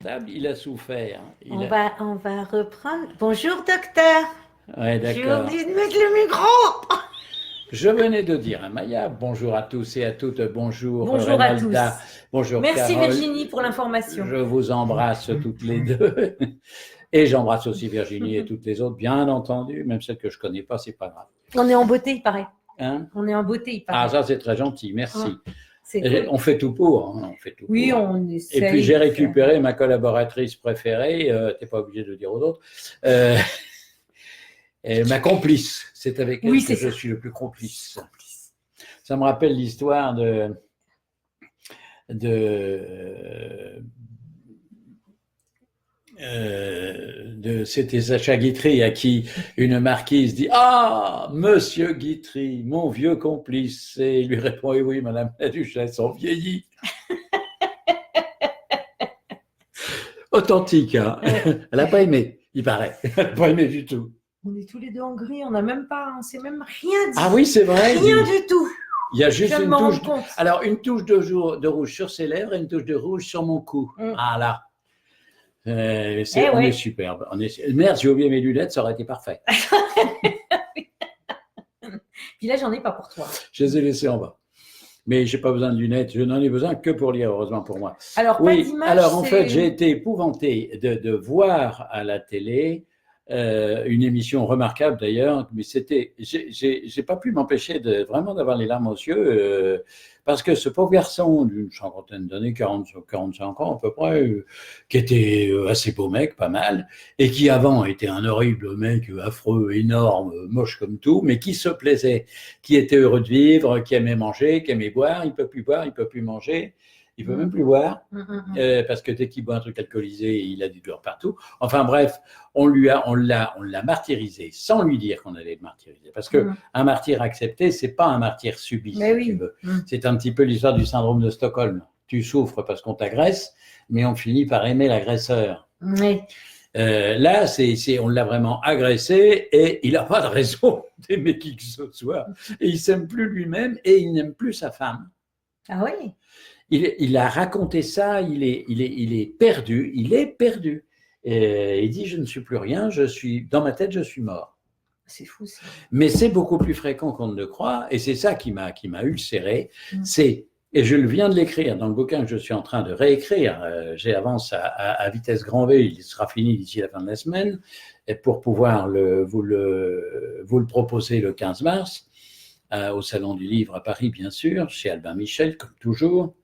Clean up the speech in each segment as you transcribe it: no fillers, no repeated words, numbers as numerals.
Il a souffert. On va reprendre. Bonjour, docteur. Ouais, J'ai d'accord. oublié de mettre le micro. Je venais de dire à Maya, bonjour à tous et à toutes, bonjour Bonjour à Reynalda, tous. bonjour Merci Carole. Virginie pour l'information. Je vous embrasse toutes les deux. Et j'embrasse aussi Virginie et toutes les autres, bien entendu, même celles que je ne connais pas, c'est pas grave. On est en beauté, il paraît. Hein? On est en beauté, il paraît. Ah, ça c'est très gentil, merci. C'est cool. On fait tout pour. Hein, on fait tout Oui, pour. on essaie. Et puis j'ai récupéré ma collaboratrice préférée, tu n'es pas obligé de le dire aux autres, ma complice. C'est avec elle que je suis le plus complice. Ça me rappelle l'histoire c'était Sacha Guitry à qui une marquise dit « Ah, monsieur Guitry, mon vieux complice !» Et il lui répond « Oui, oui, madame la duchesse, on vieillit. » Authentique, hein. Elle n'a pas aimé, il paraît. Elle n'a pas aimé du tout. On est tous les deux en gris, on n'a même pas, on sait même rien dit. Ah oui, c'est vrai. Rien du tout. Il y a juste une touche. Alors, une touche de rouge sur ses lèvres et une touche de rouge sur mon cou. Ah là. On est superbe. Merde, j'ai oublié mes lunettes, ça aurait été parfait. Puis là, j'en ai pas pour toi. Je les ai laissées en bas. Mais je n'ai pas besoin de lunettes, je n'en ai besoin que pour lire, heureusement pour moi. Alors, oui, pas d'image, alors en fait, j'ai été épouvanté de voir à la télé une émission remarquable d'ailleurs, mais j'ai pas pu m'empêcher vraiment d'avoir les larmes aux yeux, parce que ce pauvre garçon d'une cinquantaine d'années, 45 ans à peu près, qui était assez beau mec, pas mal, et qui avant était un horrible mec affreux, énorme, moche comme tout, mais qui se plaisait, qui était heureux de vivre, qui aimait manger, qui aimait boire, il peut plus boire, il peut plus manger. Il ne peut même plus boire, parce que dès qu'il boit un truc alcoolisé, il a du douleur partout. Enfin bref, on l'a martyrisé, sans lui dire qu'on allait le martyriser. Parce qu'un martyr accepté, ce n'est pas un martyr subi, si tu veux. C'est un petit peu l'histoire du syndrome de Stockholm. Tu souffres parce qu'on t'agresse, mais on finit par aimer l'agresseur. Oui. Là, on l'a vraiment agressé et il n'a pas de raison d'aimer qui que ce soit. Et il ne s'aime plus lui-même et il n'aime plus sa femme. Ah oui. Il a raconté ça, il est perdu, Et il dit, je ne suis plus rien, dans ma tête, je suis mort. C'est fou ça. Mais c'est beaucoup plus fréquent qu'on ne le croit, et c'est ça qui m'a ulcéré, et je viens de l'écrire dans le bouquin que je suis en train de réécrire, j'avance à vitesse grand V, il sera fini d'ici la fin de la semaine, et pour pouvoir vous le proposer le 15 mars, au Salon du Livre à Paris, bien sûr, chez Albin Michel, comme toujours.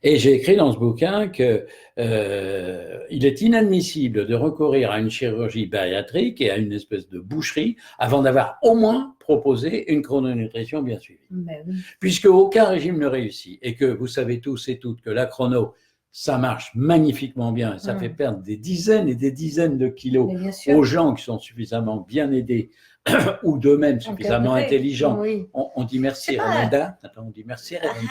Et j'ai écrit dans ce bouquin qu'il est inadmissible de recourir à une chirurgie bariatrique et à une espèce de boucherie avant d'avoir au moins proposé une chrononutrition bien suivie. Oui. Puisque aucun régime ne réussit et que vous savez tous et toutes que la chrono, ça marche magnifiquement bien et ça fait perdre des dizaines et des dizaines de kilos aux gens qui sont suffisamment bien aidés ou d'eux-mêmes suffisamment intelligents. Oui. On dit merci Reynalda. Attends, on dit merci Reynalda.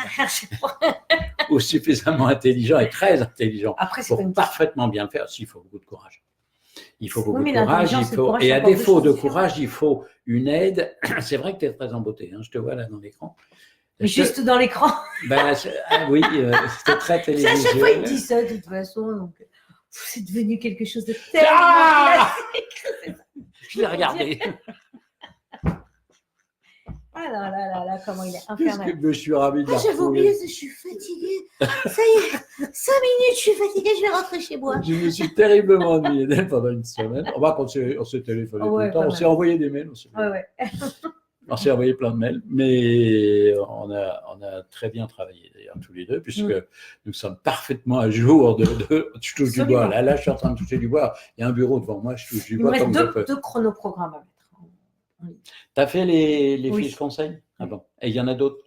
Ou suffisamment intelligent et très intelligent pour parfaitement bien le faire. Il faut beaucoup de courage. Il faut beaucoup de courage. Et à défaut de courage, il faut une aide. C'est vrai que tu es très en beauté. Hein, je te vois là dans l'écran. Mais juste dans l'écran. Oui, c'était très télévisuel. À chaque fois, il dit ça de toute façon. Donc, c'est devenu quelque chose de tellement classique. Je l'ai regardé. Ah là, comment il est infernal. Je suis ravi de la j'avais oublié, je suis fatiguée. Ça y est, 5 minutes, je suis fatiguée, je vais rentrer chez moi. Je me suis terriblement ennuyé d'elle pendant une semaine. On s'est téléphoné tout le temps, on s'est envoyé des mails. On s'est envoyé plein de mails, mais on a très bien travaillé d'ailleurs tous les deux, puisque nous sommes parfaitement à jour je touche du bois. Là, je suis en train de toucher du bois. Il y a un bureau devant moi, je touche du bois comme je peux. Deux chronoprogrammes à mettre. Tu as fait les fiches conseils? Ah bon. Et il y en a d'autres?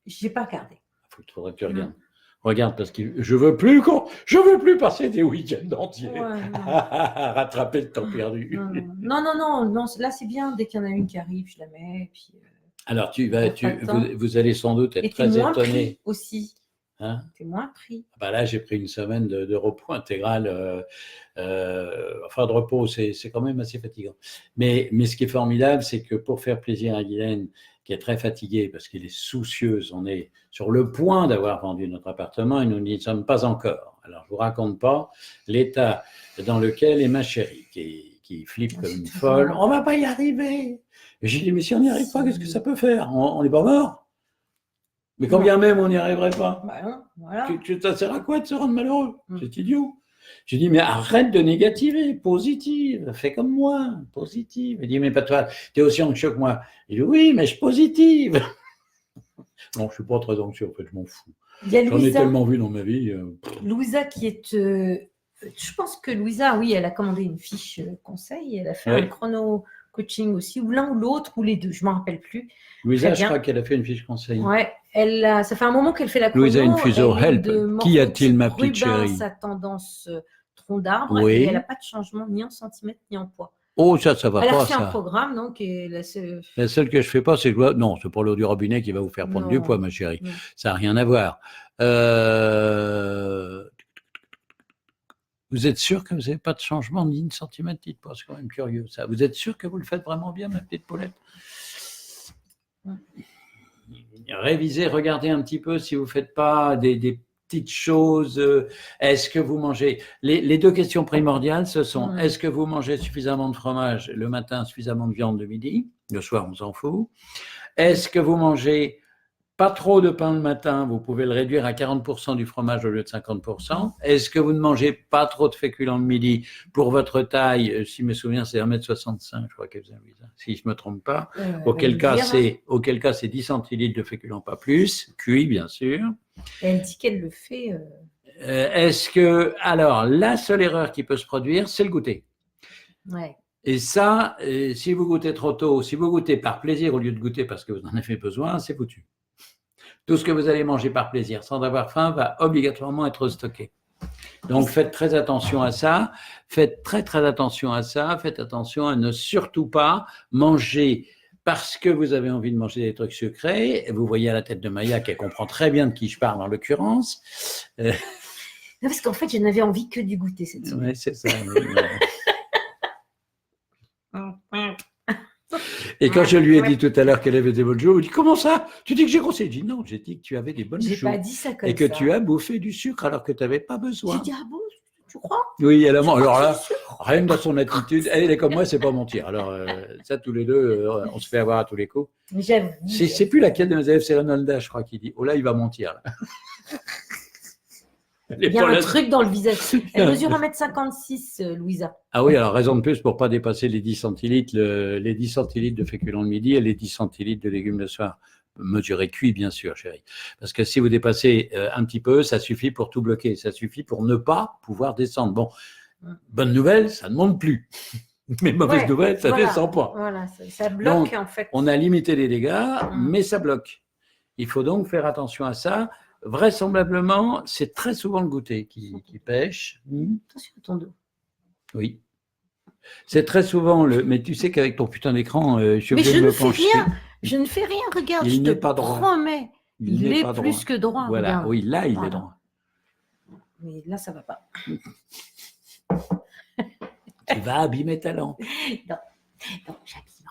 Je n'ai pas regardé. Il faudrait que tu regardes. Regarde, parce que je veux plus passer des week-ends entiers à rattraper le temps perdu. Non, là c'est bien, dès qu'il y en a une qui arrive, je la mets. Puis, alors vous allez sans doute être très étonné aussi. Hein? T'es moins pris. Là, j'ai pris une semaine de repos intégral. De repos, c'est quand même assez fatigant. Mais ce qui est formidable, c'est que pour faire plaisir à Guylaine qui est très fatigué parce qu'il est soucieux. On est sur le point d'avoir vendu notre appartement et nous n'y sommes pas encore. Alors, je vous raconte pas l'état dans lequel est ma chérie, qui flippe comme une folle. On va pas y arriver. Et j'ai dit, mais si on n'y arrive pas, qu'est-ce que ça peut faire? On n'est pas mort. Mais quand bien même on n'y arriverait pas. Bah non, voilà. Ça sert à quoi de se rendre malheureux? C'est idiot. J'ai dit, mais arrête de négativer, positive, fais comme moi, positive. Il dit, mais pas toi, tu es aussi anxieux que moi. Il dit, oui, mais je suis positive. Non, je ne suis pas très anxieux, en fait, je m'en fous. J'en ai tellement vu dans ma vie. Louisa qui est... je pense que Louisa, oui, elle a commandé une fiche conseil, elle a fait un chrono coaching aussi, ou l'un ou l'autre, ou les deux, je ne m'en rappelle plus. Louisa, je crois qu'elle a fait une fiche conseil. Ouais, ça fait un moment qu'elle fait la chrono. Louisa Infuso, help. Qui a-t-il, ma petite chérie? Sa tendance tronc d'arbre, et elle n'a pas de changement ni en centimètres ni en poids. Oh, ça va pas, ça. Elle a fait un programme, donc. La seule que je fais pas, c'est que... Non, c'est pas l'eau du robinet qui va vous faire prendre du poids, ma chérie. Non. Ça n'a rien à voir. Vous êtes sûr que vous n'avez pas de changement ni de centimètre ni de poids? C'est quand même curieux, ça. Vous êtes sûr que vous le faites vraiment bien, ma petite Paulette? Révisez, regardez un petit peu si vous ne faites pas des petites choses. Est-ce que vous mangez... Les deux questions primordiales, ce sont est-ce que vous mangez suffisamment de fromage le matin, suffisamment de viande le midi? Le soir, on s'en fout. Est-ce que vous mangez pas trop de pain le matin? Vous pouvez le réduire à 40% du fromage au lieu de 50%. Est-ce que vous ne mangez pas trop de féculents le midi? Pour votre taille, si mes souvenirs, c'est 1m65, je crois qu'elle faisait, si je ne me trompe pas. Auquel cas, c'est 10 centilitres de féculents, pas plus, cuit, bien sûr. Et elle dit qu'elle le fait. Est-ce que... Alors, la seule erreur qui peut se produire, c'est le goûter. Ouais. Et ça, si vous goûtez trop tôt, si vous goûtez par plaisir au lieu de goûter parce que vous en avez besoin, c'est foutu. Tout ce que vous allez manger par plaisir sans avoir faim va obligatoirement être stocké. Donc, faites très attention à ça. Faites très, très attention à ça. Faites attention à ne surtout pas manger parce que vous avez envie de manger des trucs sucrés. Vous voyez à la tête de Maya qu'elle comprend très bien de qui je parle en l'occurrence. Non, parce qu'en fait, je n'avais envie que du goûter cette semaine. Oui, c'est ça. Et quand je lui ai dit tout à l'heure qu'elle avait des bonnes joues, il dit comment ça? Tu dis que j'ai grossi? Je dis non, j'ai dit que tu avais des bonnes joues. J'ai pas dit ça comme et que ça. tu as bouffé du sucre alors que tu n'avais pas besoin. J'ai dit ah bon, tu crois? Oui, elle a mangé. Alors là, rien que dans son attitude, elle est comme moi, c'est pas mentir. Alors ça, tous les deux, on se fait avoir à tous les coups. C'est plus laquelle de mes élèves, c'est Renolda, je crois, qui dit oh là, il va mentir. Là. Il y a un truc dans le visage. Elle mesure 1m56, Louisa. Ah oui, alors raison de plus pour ne pas dépasser les 10 centilitres, les 10 centilitres de féculents le midi et les 10 centilitres de légumes le soir. Mesurez cuit, bien sûr, chérie. Parce que si vous dépassez un petit peu, ça suffit pour tout bloquer. Ça suffit pour ne pas pouvoir descendre. Bon, bonne nouvelle, ça ne monte plus. Mais mauvaise nouvelle, ça descend pas. Voilà, ça bloque donc, en fait. On a limité les dégâts, mais ça bloque. Il faut donc faire attention à ça. Vraisemblablement, c'est très souvent le goûter qui pêche. Attention à ton dos. Oui. C'est très souvent le. Mais tu sais qu'avec ton putain d'écran, je suis obligé de me pencher. Je ne fais rien, regarde, il je te promets. Il est plus que droit. Voilà, regarde. oui, là, il est droit. Mais là, ça ne va pas. Tu vas abîmer ta lampe. Non, j'abîme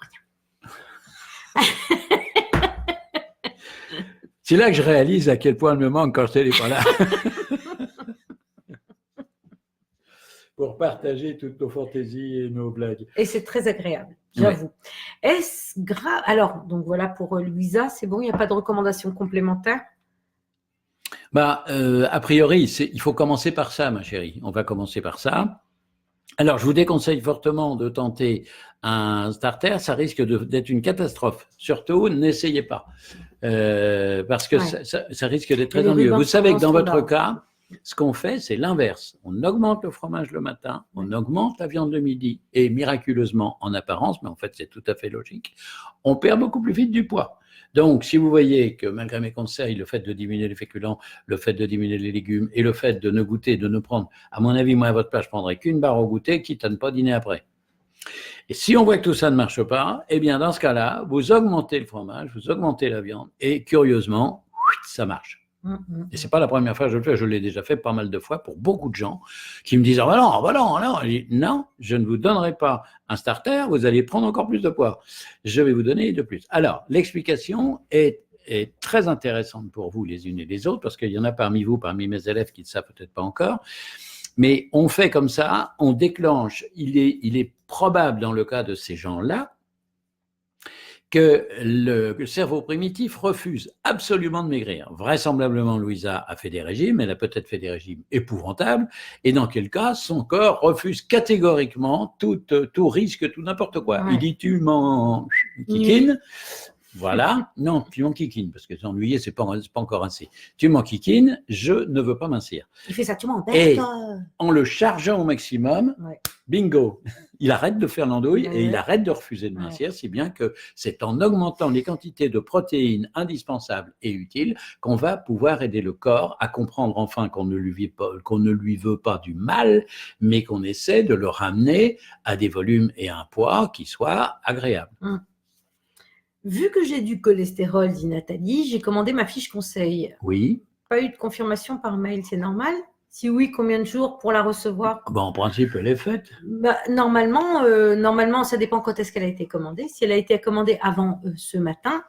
rien. C'est là que je réalise à quel point elle me manque quand je n'étais pas là. Pour partager toutes nos fantaisies et nos blagues. Et c'est très agréable, j'avoue. Ouais. Est-ce grave? Alors, donc voilà pour Louisa, c'est bon, il n'y a pas de recommandations complémentaires? A priori, il faut commencer par ça, ma chérie. On va commencer par ça. Alors, je vous déconseille fortement de tenter un starter, ça risque d'être une catastrophe. Surtout, n'essayez pas, parce que ça risque d'être très ennuyeux. Vous savez que dans votre cas, ce qu'on fait, c'est l'inverse. On augmente le fromage le matin, on augmente la viande le midi, et miraculeusement, en apparence, mais en fait, c'est tout à fait logique, on perd beaucoup plus vite du poids. Donc, si vous voyez que malgré mes conseils, le fait de diminuer les féculents, le fait de diminuer les légumes et le fait de ne goûter, de ne prendre, à mon avis, moi à votre place, je ne prendrais qu'une barre au goûter, quitte à ne pas dîner après. Et si on voit que tout ça ne marche pas, eh bien dans ce cas-là, vous augmentez le fromage, vous augmentez la viande et curieusement, ça marche. Et c'est pas la première fois que je le fais, je l'ai déjà fait pas mal de fois pour beaucoup de gens qui me disent ah bah non, ah bah non, ah non. Je dis, non, je ne vous donnerai pas un starter, vous allez prendre encore plus de poids. Je vais vous donner de plus. Alors, l'explication est très intéressante pour vous les unes et les autres, parce qu'il y en a parmi vous, parmi mes élèves qui ne savent peut-être pas encore. Mais on fait comme ça, on déclenche. Il est probable dans le cas de ces gens-là que le cerveau primitif refuse absolument de maigrir. Vraisemblablement, Louisa a fait des régimes, elle a peut-être fait des régimes épouvantables, et dans quel cas, son corps refuse catégoriquement tout risque, tout n'importe quoi. Ouais. Il dit, tu m'en kikines, voilà, non, tu m'en kikines, parce que s'ennuyer, c'est pas encore assez. Tu m'en kikines, je ne veux pas mincir. Il fait ça, tu m'embêtes. Et en le chargeant au maximum, ouais. Bingo, il arrête de faire l'andouille et il arrête de refuser de mincir, si bien que c'est en augmentant les quantités de protéines indispensables et utiles qu'on va pouvoir aider le corps à comprendre enfin qu'on ne lui veut pas du mal, mais qu'on essaie de le ramener à des volumes et un poids qui soient agréables. Vu que j'ai du cholestérol, dit Nathalie, j'ai commandé ma fiche conseil. Oui. Pas eu de confirmation par mail, c'est normal? Si oui, combien de jours pour la recevoir? En principe, elle est faite. Normalement, ça dépend quand est-ce qu'elle a été commandée. Si elle a été commandée avant ce matin,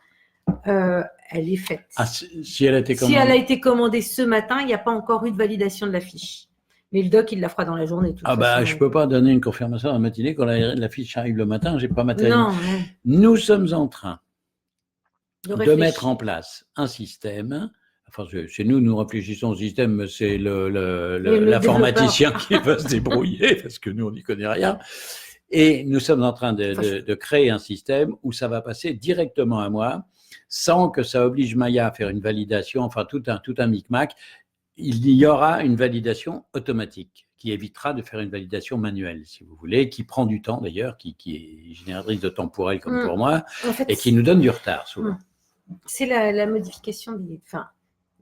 elle est faite. Ah, si elle a été commandée. Si elle a été commandée ce matin, il n'y a pas encore eu de validation de la fiche. Mais le doc, il la fera dans la journée. Je ne peux pas donner une confirmation dans la matinée. Quand la fiche arrive le matin, je n'ai pas matériel. Non. Nous sommes en train de mettre en place un système. Enfin, chez nous réfléchissons au système, c'est l'informaticien qui va se débrouiller, parce que nous, on n'y connaît rien. Et nous sommes en train de créer un système où ça va passer directement à moi, sans que ça oblige Maya à faire une validation, enfin tout un micmac. Il y aura une validation automatique qui évitera de faire une validation manuelle, si vous voulez, qui prend du temps d'ailleurs, qui est génératrice de temps pour elle comme pour moi, en fait, et qui nous donne du retard souvent. C'est la modification des... Enfin,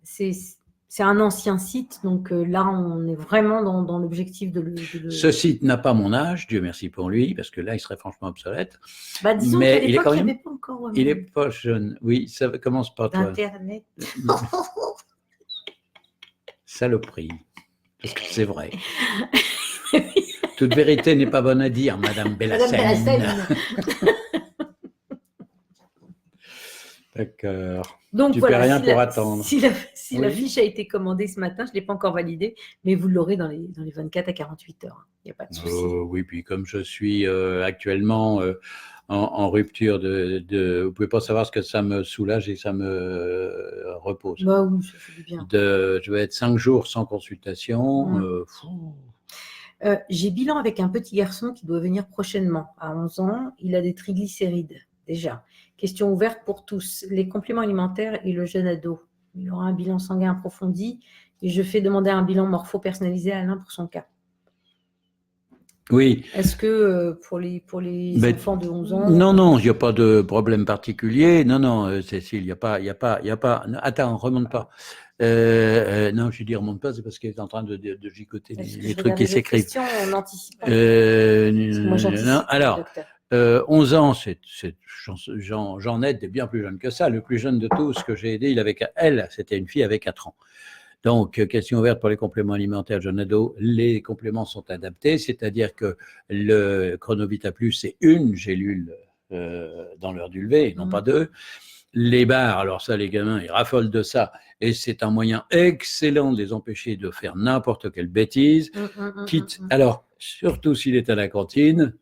c'est un ancien site, donc là, on est vraiment dans l'objectif de le... Ce site n'a pas mon âge, Dieu merci pour lui, parce que là, il serait franchement obsolète. Disons qu'à l'époque, il n'y avait pas encore... Il n'est pas jeune, oui, ça commence par toi. Internet. Saloperie, parce que c'est vrai. Toute vérité n'est pas bonne à dire, Madame Bellassène. D'accord. Donc tu voilà, fais rien pour attendre. Si la fiche a été commandée ce matin, je ne l'ai pas encore validée, mais vous l'aurez dans les 24 à 48 heures. Il n'y a pas de souci. Oui, puis comme je suis actuellement en rupture vous ne pouvez pas savoir ce que ça me soulage et ça me repose. Oui, ça fait du bien. Je vais être 5 jours sans consultation. J'ai bilan avec un petit garçon qui doit venir prochainement. À 11 ans, il a des triglycérides déjà. Question ouverte pour tous. Les compléments alimentaires et le jeune ado. Il aura un bilan sanguin approfondi et je fais demander un bilan morpho personnalisé à Alain pour son cas. Oui. Est-ce que pour les enfants de 11 ans... Non, il n'y a pas de problème particulier. Non, Cécile, il n'y a pas... Attends, remonte pas. Non, je dis remonte pas, c'est parce qu'elle est en train de gigoter les trucs qui s'écrivent. On anticipe. Non, alors... 11 ans, j'en aide des bien plus jeunes que ça. Le plus jeune de tous que j'ai aidé, c'était une fille avec 4 ans. Donc, question ouverte pour les compléments alimentaires jeune ado. Les compléments sont adaptés, c'est-à-dire que le Chronovita Plus, c'est une gélule dans l'heure du lever, et non pas 2. Les barres, alors ça, les gamins, ils raffolent de ça, et c'est un moyen excellent de les empêcher de faire n'importe quelle bêtise. Alors, surtout s'il est à la cantine,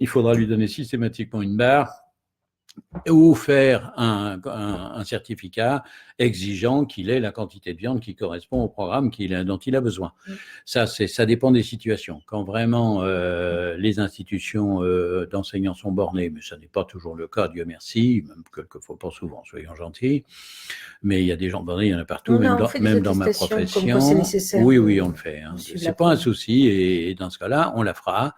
il faudra lui donner systématiquement une barre ou faire un certificat exigeant qu'il ait la quantité de viande qui correspond au programme dont il a besoin. Ça dépend des situations. Quand vraiment les institutions d'enseignants sont bornées, mais ça n'est pas toujours le cas, Dieu merci, même quelquefois pas souvent, soyons gentils, mais il y a des gens bornés, il y en a partout, même dans ma profession. Oui, on le fait. Hein. C'est pas un souci, et dans ce cas-là, on la fera.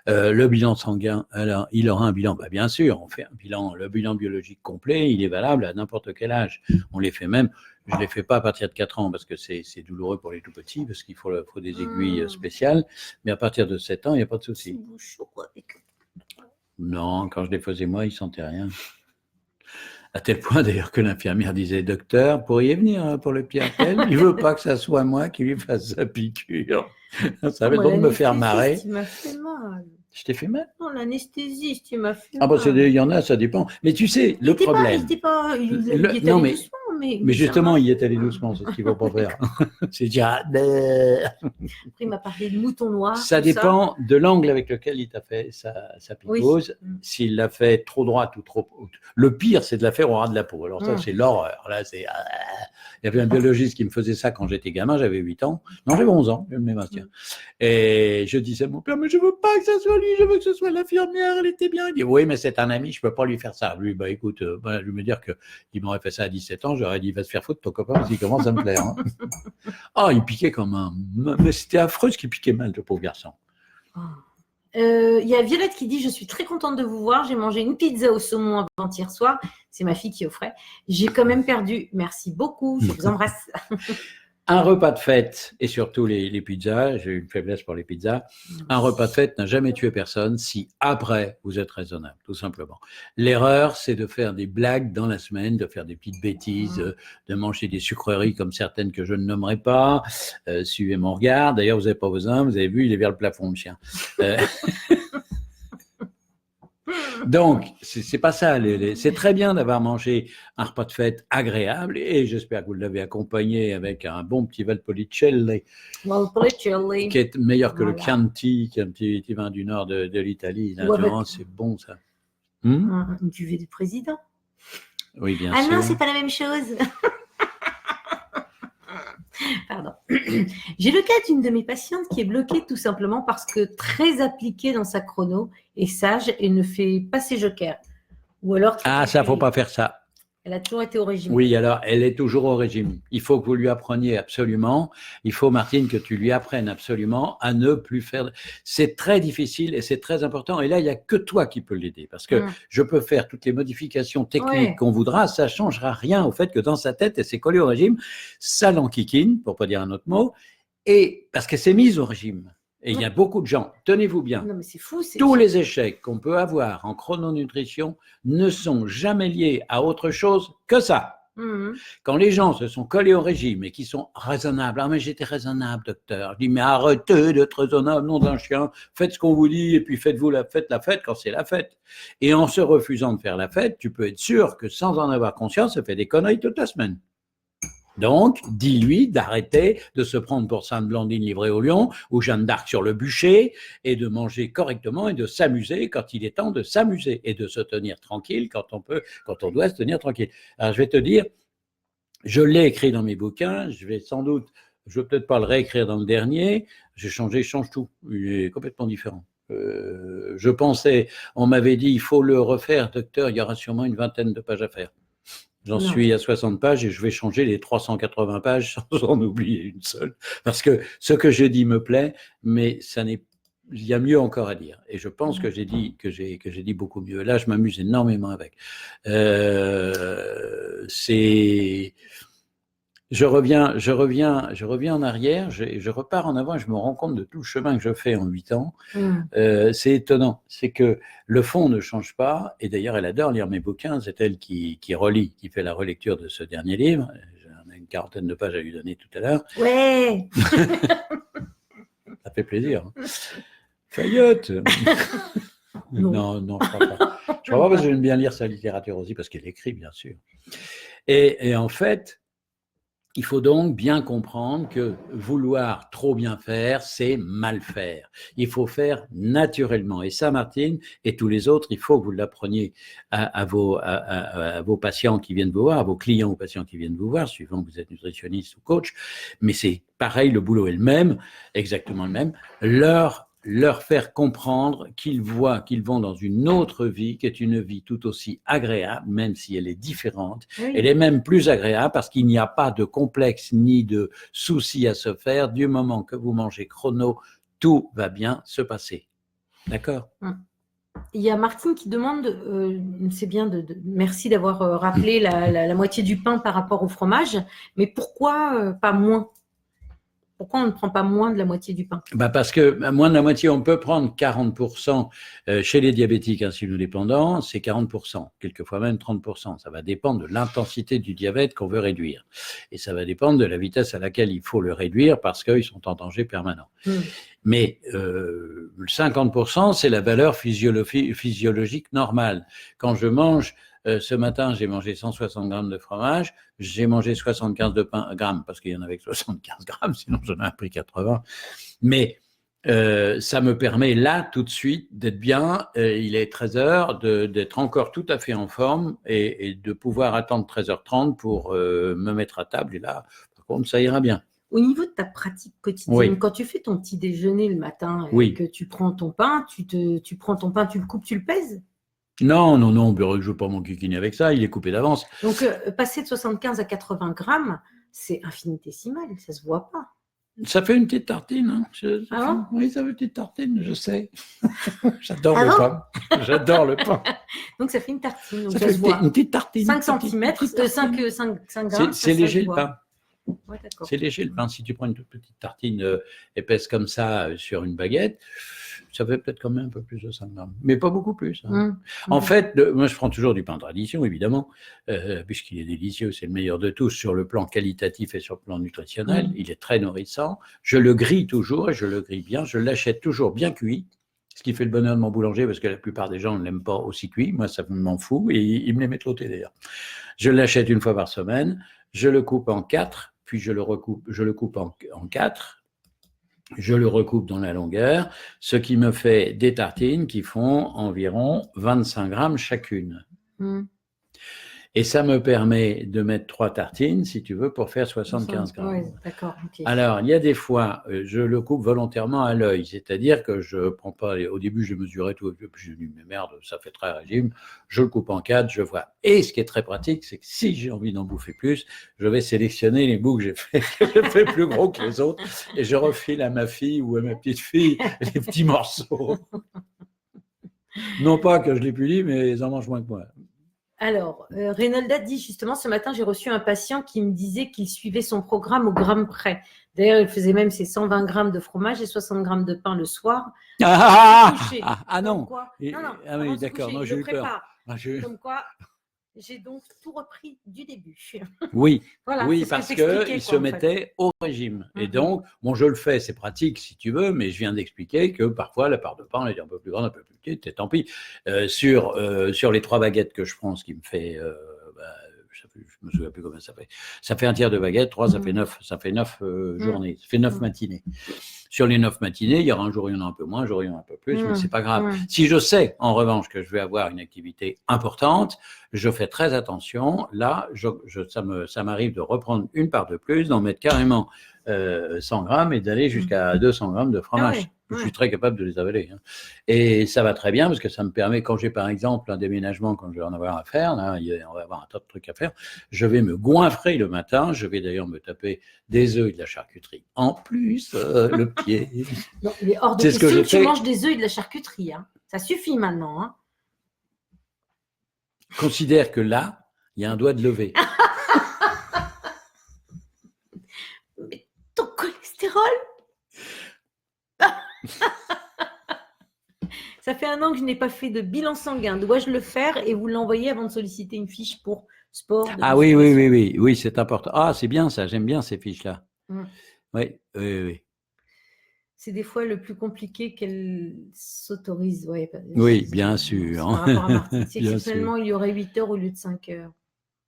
Le bilan sanguin, alors, il aura un bilan, bien sûr, on fait un bilan, le bilan biologique complet, il est valable à n'importe quel âge. On les fait même, je ne les fais pas à partir de 4 ans parce que c'est douloureux pour les tout petits, parce qu'il faut des aiguilles spéciales, mais à partir de 7 ans, il n'y a pas de souci. Non, quand je les faisais moi, ils ne sentaient rien. À tel point d'ailleurs que l'infirmière disait, docteur, pourriez venir pour le petit rappel? Il veut pas que ça soit moi qui lui fasse sa piqûre. Ça va être Moi, bon de me faire marrer. l'anesthésiste, il m'a fait mal. Je t'ai fait mal? Non, l'anesthésiste, il m'a fait Ah bah mal. il y en a, ça dépend. Mais tu sais, Il le était pas, problème. il était Non, allé mais doucement, Mais ça justement, m'a- il y est allé doucement, c'est ce qu'il ne faut pas faire. C'est dire, Après, il m'a parlé de mouton noir. ça tout dépend de l'angle avec lequel il t'a fait sa Oui. picose. S'il l'a fait trop droite ou trop haute. Le pire, c'est de la faire au ras de la peau. Alors ça, Mm. c'est l'horreur. Là, c'est. Il y avait un biologiste qui me faisait ça quand j'étais gamin, j'avais 8 ans. Non, j'avais 11 ans, je me maintiens. Et je disais à mon père, mais je veux pas que ce soit lui, je veux que ce soit l'infirmière, elle était bien. Il dit, oui, mais c'est un ami, je peux pas lui faire ça. Lui, bah écoute, je vais me dire qu'il m'aurait fait ça à 17 ans, j'aurais dit, va se faire foutre ton copain parce qu'il commence à me plaire. Hein. Ah, il piquait comme un. Mais c'était affreux ce qui piquait mal, le pauvre garçon. Il y a Violette qui dit, je suis très contente de vous voir, j'ai mangé une pizza au saumon avant-hier soir, c'est ma fille qui offrait, j'ai quand même perdu, merci beaucoup, je vous embrasse. Un repas de fête, et surtout les pizzas, j'ai une faiblesse pour les pizzas, un repas de fête n'a jamais tué personne si après vous êtes raisonnable, tout simplement. L'erreur, c'est de faire des blagues dans la semaine, de faire des petites bêtises, de manger des sucreries comme certaines que je ne nommerai pas. Suivez mon regard, d'ailleurs vous n'avez pas besoin, vous avez vu, il est vers le plafond le chien. Donc, c'est pas ça. C'est très bien d'avoir mangé un repas de fête agréable et j'espère que vous l'avez accompagné avec un bon petit Valpolicella qui est meilleur que le Chianti, qui est un petit vin du nord de l'Italie. C'est bon ça. Une cuvée du président. Oui, bien sûr. Ah non, c'est pas la même chose. Pardon. J'ai le cas d'une de mes patientes qui est bloquée tout simplement parce que très appliquée dans sa chrono, est sage et ne fait pas ses jokers. Ou alors. Ah, ça, faut pas faire ça. Elle a toujours été au régime. Oui, alors, elle est toujours au régime. Il faut que vous lui appreniez absolument. Il faut, Martine, que tu lui apprennes absolument à ne plus faire. C'est très difficile et c'est très important. Et là, il n'y a que toi qui peux l'aider. Parce que je peux faire toutes les modifications techniques qu'on voudra. Ça ne changera rien au fait que dans sa tête, elle s'est collée au régime. Ça l'enquiquine, pour pas dire un autre mot. Et parce qu'elle s'est mise au régime. Et il y a beaucoup de gens, tenez-vous bien, non, mais c'est fou, tous les échecs qu'on peut avoir en chrononutrition ne sont jamais liés à autre chose que ça. Quand les gens se sont collés au régime et qui sont raisonnables, ah mais j'étais raisonnable docteur, je dis mais arrêtez d'être raisonnable, nom d'un chien, faites ce qu'on vous dit et puis faites-vous la fête quand c'est la fête. Et en se refusant de faire la fête, tu peux être sûr que sans en avoir conscience, ça fait des conneries toute la semaine. Donc, dis-lui d'arrêter de se prendre pour Sainte Blandine livrée au lion ou Jeanne d'Arc sur le bûcher et de manger correctement et de s'amuser quand il est temps de s'amuser et de se tenir tranquille quand on doit se tenir tranquille. Alors, je vais te dire, je l'ai écrit dans mes bouquins, je vais peut-être pas le réécrire dans le dernier, j'ai changé, je change tout, il est complètement différent. Je pensais, on m'avait dit, il faut le refaire, docteur, il y aura sûrement une 20aine de pages à faire. J'en suis à 60 pages et je vais changer les 380 pages sans en oublier une seule. Parce que ce que je dis me plaît, mais il y a mieux encore à dire. Et je pense que j'ai dit beaucoup mieux. Là, je m'amuse énormément avec. Je reviens en arrière, je repars en avant et je me rends compte de tout le chemin que je fais en 8 ans. C'est étonnant, c'est que le fond ne change pas, et d'ailleurs elle adore lire mes bouquins, c'est elle qui fait la relecture de ce dernier livre. J'en ai une 40aine de pages à lui donner tout à l'heure. Ouais. Ça fait plaisir. Fayotte. Non, je crois pas. Je crois pas parce que j'aime bien lire sa littérature aussi, parce qu'elle écrit, bien sûr. Et en fait, il faut donc bien comprendre que vouloir trop bien faire, c'est mal faire. Il faut faire naturellement. Et ça, Martine, et tous les autres, il faut que vous l'appreniez à vos patients qui viennent vous voir, à vos clients ou patients qui viennent vous voir, suivant que vous êtes nutritionniste ou coach. Mais c'est pareil, le boulot est le même, exactement le même. Leur faire comprendre qu'ils vont dans une autre vie, qui est une vie tout aussi agréable, même si elle est différente. Oui. Elle est même plus agréable parce qu'il n'y a pas de complexe ni de soucis à se faire. Du moment que vous mangez chrono, tout va bien se passer. D'accord ? Il y a Martine qui demande, c'est bien, merci d'avoir rappelé la moitié du pain par rapport au fromage, mais pourquoi pas moins ? Pourquoi on ne prend pas moins de la moitié du pain? Parce que moins de la moitié, on peut prendre 40% chez les diabétiques insulino-dépendants, c'est 40%, quelquefois même 30%. Ça va dépendre de l'intensité du diabète qu'on veut réduire. Et ça va dépendre de la vitesse à laquelle il faut le réduire parce qu'ils sont en danger permanent. Mais 50%, c'est la valeur physiologique normale. Quand je mange, ce matin, j'ai mangé 160 grammes de fromage, j'ai mangé 75 grammes, parce qu'il y en avait que 75 grammes, sinon j'en ai pris 80. Mais ça me permet là, tout de suite, d'être bien, il est 13h, d'être encore tout à fait en forme et de pouvoir attendre 13h30 pour me mettre à table. Et là, par contre, ça ira bien. Au niveau de ta pratique quotidienne, quand tu fais ton petit déjeuner le matin et que tu prends ton pain, tu prends ton pain, tu le coupes, tu le pèses? Non, je ne veux pas m'enquiquiner avec ça, il est coupé d'avance. Donc, passer de 75 à 80 grammes, c'est infinitésimal, ça ne se voit pas. Ça fait une petite tartine. Hein. Oui, ça fait une petite tartine, je sais. J'adore le pain. J'adore le pain. Donc, ça fait une tartine. Donc ça fait une petite tartine. 5 cm, 5 grammes. C'est léger le pain. Ouais, c'est léger le pain. Si tu prends une toute petite tartine épaisse comme ça sur une baguette, ça fait peut-être quand même un peu plus de 5 grammes. Mais pas beaucoup plus. Hein. En fait, moi je prends toujours du pain de tradition, évidemment, puisqu'il est délicieux, c'est le meilleur de tous sur le plan qualitatif et sur le plan nutritionnel. Il est très nourrissant. Je le grille toujours et je le grille bien. Je l'achète toujours bien cuit. Ce qui fait le bonheur de mon boulanger, parce que la plupart des gens ne l'aiment pas aussi cuit. Moi, ça m'en fout. Et ils me les mettent l'autre d'ailleurs. Je l'achète une fois par semaine. Je le coupe en 4. Puis je le coupe en 4, je le recoupe dans la longueur, ce qui me fait des tartines qui font environ 25 grammes chacune. Et ça me permet de mettre 3 tartines, si tu veux, pour faire 75 grammes. Ouais, d'accord, okay. Alors, il y a des fois, je le coupe volontairement à l'œil, c'est-à-dire que je ne prends pas, au début, je mesurais tout, puis je dis, mais merde, ça fait très régime, je le coupe en 4, je vois. Et ce qui est très pratique, c'est que si j'ai envie d'en bouffer plus, je vais sélectionner les bouts que j'ai fait plus gros que les autres, et je refile à ma fille ou à ma petite fille les petits morceaux. Non pas que je les punis, mais ils en mangent moins que moi. Alors, Reynolda dit justement, ce matin, j'ai reçu un patient qui me disait qu'il suivait son programme au gramme près. D'ailleurs, il faisait même ses 120 grammes de fromage et 60 grammes de pain le soir. Non. Non, oui, d'accord, non, j'ai eu peur. Comme quoi, j'ai donc tout repris du début. Oui, voilà, oui, parce qu'il se mettait au régime. Et donc, bon, je le fais, c'est pratique si tu veux, mais je viens d'expliquer que parfois la part de pain est un peu plus grande, un peu plus petite, et tant pis. Sur les 3 baguettes que je prends, ce qui me fait, je me souviens plus combien ça fait. Ça fait un tiers de baguette, 3, ça fait 9, journées, ça fait 9 matinées. Sur les 9 matinées, il y aura un jour, il y en a un peu moins, un jour, il y en a un peu plus, mais c'est pas grave. Si je sais, en revanche, que je vais avoir une activité importante, je fais très attention. Là, ça m'arrive de reprendre une part de plus, d'en mettre carrément 100 grammes et d'aller jusqu'à 200 grammes de fromage. Je suis très capable de les avaler. Hein. Et ça va très bien parce que ça me permet, quand j'ai par exemple un déménagement, quand je vais en avoir à faire, là, on va avoir un tas de trucs à faire, je vais me goinfrer le matin, je vais d'ailleurs me taper des œufs et de la charcuterie. En plus, le pied. Non, il est hors de question que tu manges des œufs et de la charcuterie. Hein. Ça suffit maintenant. Hein. Considère que là, il y a un doigt de lever. Mais ton cholestérol Ça fait 1 an que je n'ai pas fait de bilan sanguin. Dois-je le faire et vous l'envoyer avant de solliciter une fiche pour sport? Oui, c'est important. Ah, c'est bien ça, j'aime bien ces fiches-là. Oui. C'est des fois le plus compliqué qu'elle s'autorise. Ouais, oui, bien sûr. Par rapport à Martine. Si exceptionnellement il y aurait 8 heures au lieu de 5 heures.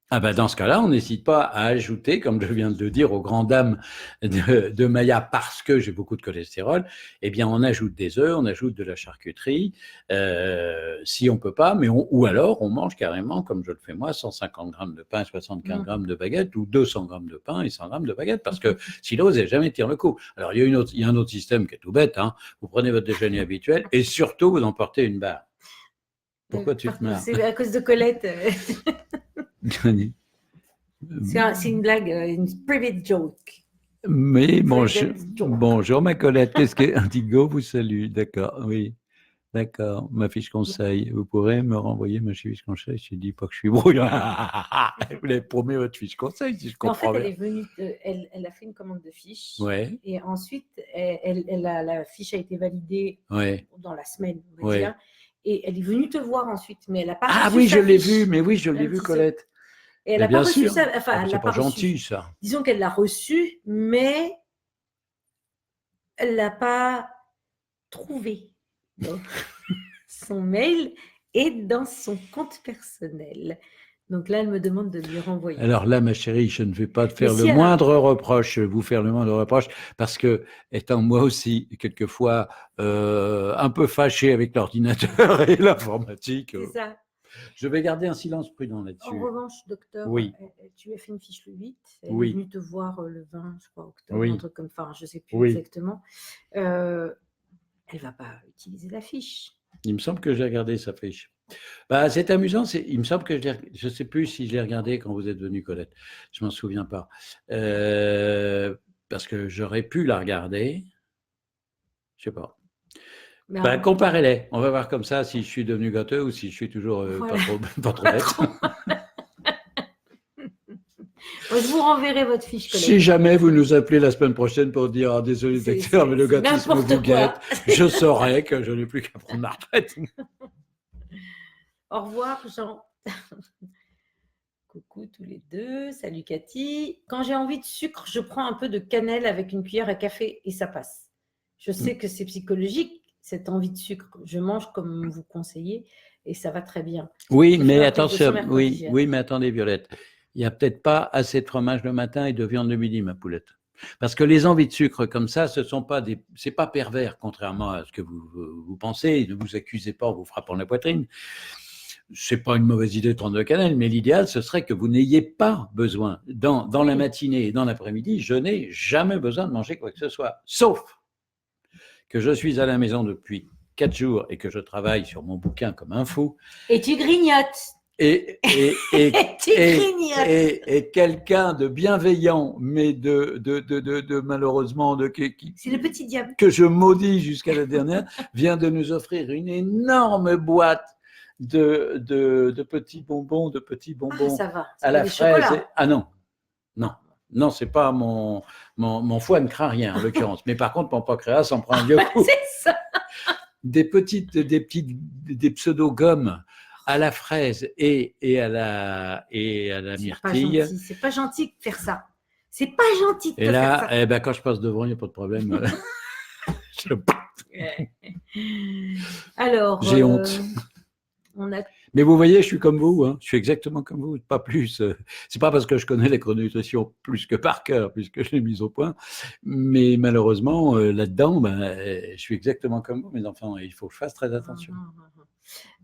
Ah ben dans ce cas-là, on n'hésite pas à ajouter, comme je viens de le dire, aux grandes dames de Maya, parce que j'ai beaucoup de cholestérol, eh bien on ajoute des œufs, on ajoute de la charcuterie, si on peut pas, mais ou alors on mange carrément, comme je le fais moi, 150 grammes de pain, 75 grammes de baguette, ou 200 grammes de pain et 100 grammes de baguette, parce que sinon, vous n'allez jamais tire le coup. Alors il y a un autre système qui est tout bête, hein. Vous prenez votre déjeuner habituel et surtout vous emportez une barre. Pourquoi tu te marres? C'est à cause de Colette. C'est une blague, une private joke. Mais bonjour ma Colette, qu'est-ce que Indigo vous salue, d'accord, oui. D'accord, ma fiche conseil. Vous pourrez me renvoyer ma fiche conseil. Je ne dis pas que je suis brouillon. Vous l'avez promis votre fiche conseil, si je En fait, comprends elle bien. est venue, elle a fait une commande de fiche. Ouais, Et ensuite, la fiche a été validée ouais, dans la semaine, on va ouais. dire. Et elle est venue te voir ensuite, mais elle n'a pas Ah reçu oui, sa je l'ai fiche. vu, mais oui, je l'ai Un vu, petit Colette. Et elle Mais n'a pas bien reçu sûr. sa. Enfin, Ah, elle c'est l'a pas pas reçu. gentil, ça. Disons qu'elle l'a reçu, mais elle ne l'a pas trouvé. Donc, son mail est dans son compte personnel. Donc là, elle me demande de lui renvoyer. Alors là, ma chérie, je ne vais pas te faire Mais le si elle a- moindre reproche, je vais vous faire le moindre reproche, parce que, étant moi aussi, quelquefois, un peu fâché avec l'ordinateur et l'informatique, C'est ça. je vais garder un silence prudent En là-dessus. revanche, docteur, Oui, tu as fait une fiche le 8. Elle est oui, venue te voir le 20, je crois, octobre, un oui, truc comme ça. Enfin, je ne sais plus oui. exactement. Elle ne va pas utiliser la fiche. Il me semble que j'ai regardé sa fiche. Bah, c'est amusant, il me semble que je ne sais plus si je l'ai regardé quand vous êtes venue, Colette. Je m'en souviens pas. Parce que j'aurais pu la regarder. Je sais pas. Mais Bah, comparez-les. On va voir comme ça si je suis devenu gâteux ou si je suis toujours voilà. pas trop bête. Je vous renverrai votre fiche, Colette. Si jamais vous nous appelez la semaine prochaine pour dire ah, désolé docteur, mais le gâtisme vous guette, je saurai que je n'ai plus qu'à prendre ma retraite. Au revoir, Jean. Coucou tous les deux. Salut Cathy. Quand j'ai envie de sucre, je prends un peu de cannelle avec une cuillère à café et ça passe. Je sais que c'est psychologique, cette envie de sucre. Je mange comme vous conseillez et ça va très bien. Oui, mais attention, oui, mais attendez, Violette. Il n'y a peut-être pas assez de fromage le matin et de viande le midi, ma poulette. Parce que les envies de sucre comme ça, c'est pas pervers, contrairement à ce que vous pensez. Ne vous accusez pas en vous frappant la poitrine. C'est pas une mauvaise idée de prendre de la cannelle, mais l'idéal, ce serait que vous n'ayez pas besoin. Dans la matinée et dans l'après-midi, je n'ai jamais besoin de manger quoi que ce soit. Sauf que je suis à la maison depuis 4 jours et que je travaille sur mon bouquin comme un fou. Et tu grignotes. Et quelqu'un de bienveillant, mais de malheureusement, c'est le petit diable que je maudis jusqu'à la dernière, vient de nous offrir une énorme boîte de petits bonbons, ça va. à la fraise. Ah non, c'est pas mon foie ne craint rien en l'occurrence. Mais par contre, mon pancréas s'en prend un vieux coup. C'est ça. Des pseudo-gommes à la fraise et à la myrtille. C'est pas gentil de faire ça. C'est pas gentil de faire ça. Et là, quand je passe devant, il n'y a pas de problème. Alors, j'ai honte. Mais vous voyez, je suis comme vous, hein. Je suis exactement comme vous, pas plus. C'est pas parce que je connais les chrononutrition plus que par cœur, puisque je l'ai mise au point, mais malheureusement, là-dedans, je suis exactement comme vous, mes enfants, et il faut que je fasse très attention.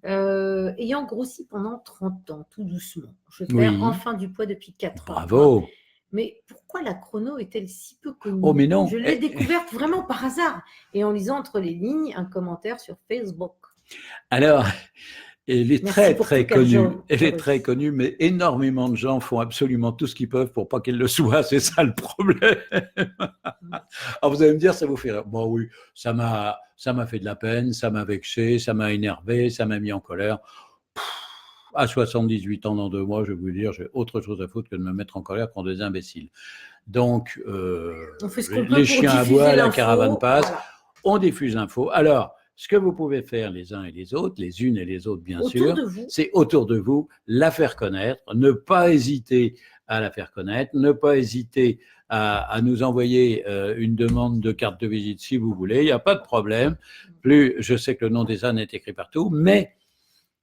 Ayant grossi pendant 30 ans, tout doucement, je perds enfin du poids depuis 4 ans. Bravo. Mais pourquoi la chrono est-elle si peu connue? Oh, mais non. Je l'ai découverte vraiment par hasard, et en lisant entre les lignes un commentaire sur Facebook. Alors, elle est très connue. Elle est très connue, mais énormément de gens font absolument tout ce qu'ils peuvent pour pas qu'elle le soit. C'est ça le problème. Alors vous allez me dire, ça vous fait rire. Bon oui, ça m'a fait de la peine, ça m'a vexé, ça m'a énervé, ça m'a mis en colère. À 78 ans dans 2 mois, je vais vous dire, j'ai autre chose à foutre que de me mettre en colère contre des imbéciles. Donc, les chiens aboient, la caravane passe, voilà. On diffuse l'info. Alors, ce que vous pouvez faire les uns et les autres, les unes et les autres bien sûr, c'est autour de vous, la faire connaître, ne pas hésiter à la faire connaître, ne pas hésiter à nous envoyer une demande de carte de visite si vous voulez, il n'y a pas de problème. Plus, je sais que le nom des ânes est écrit partout, mais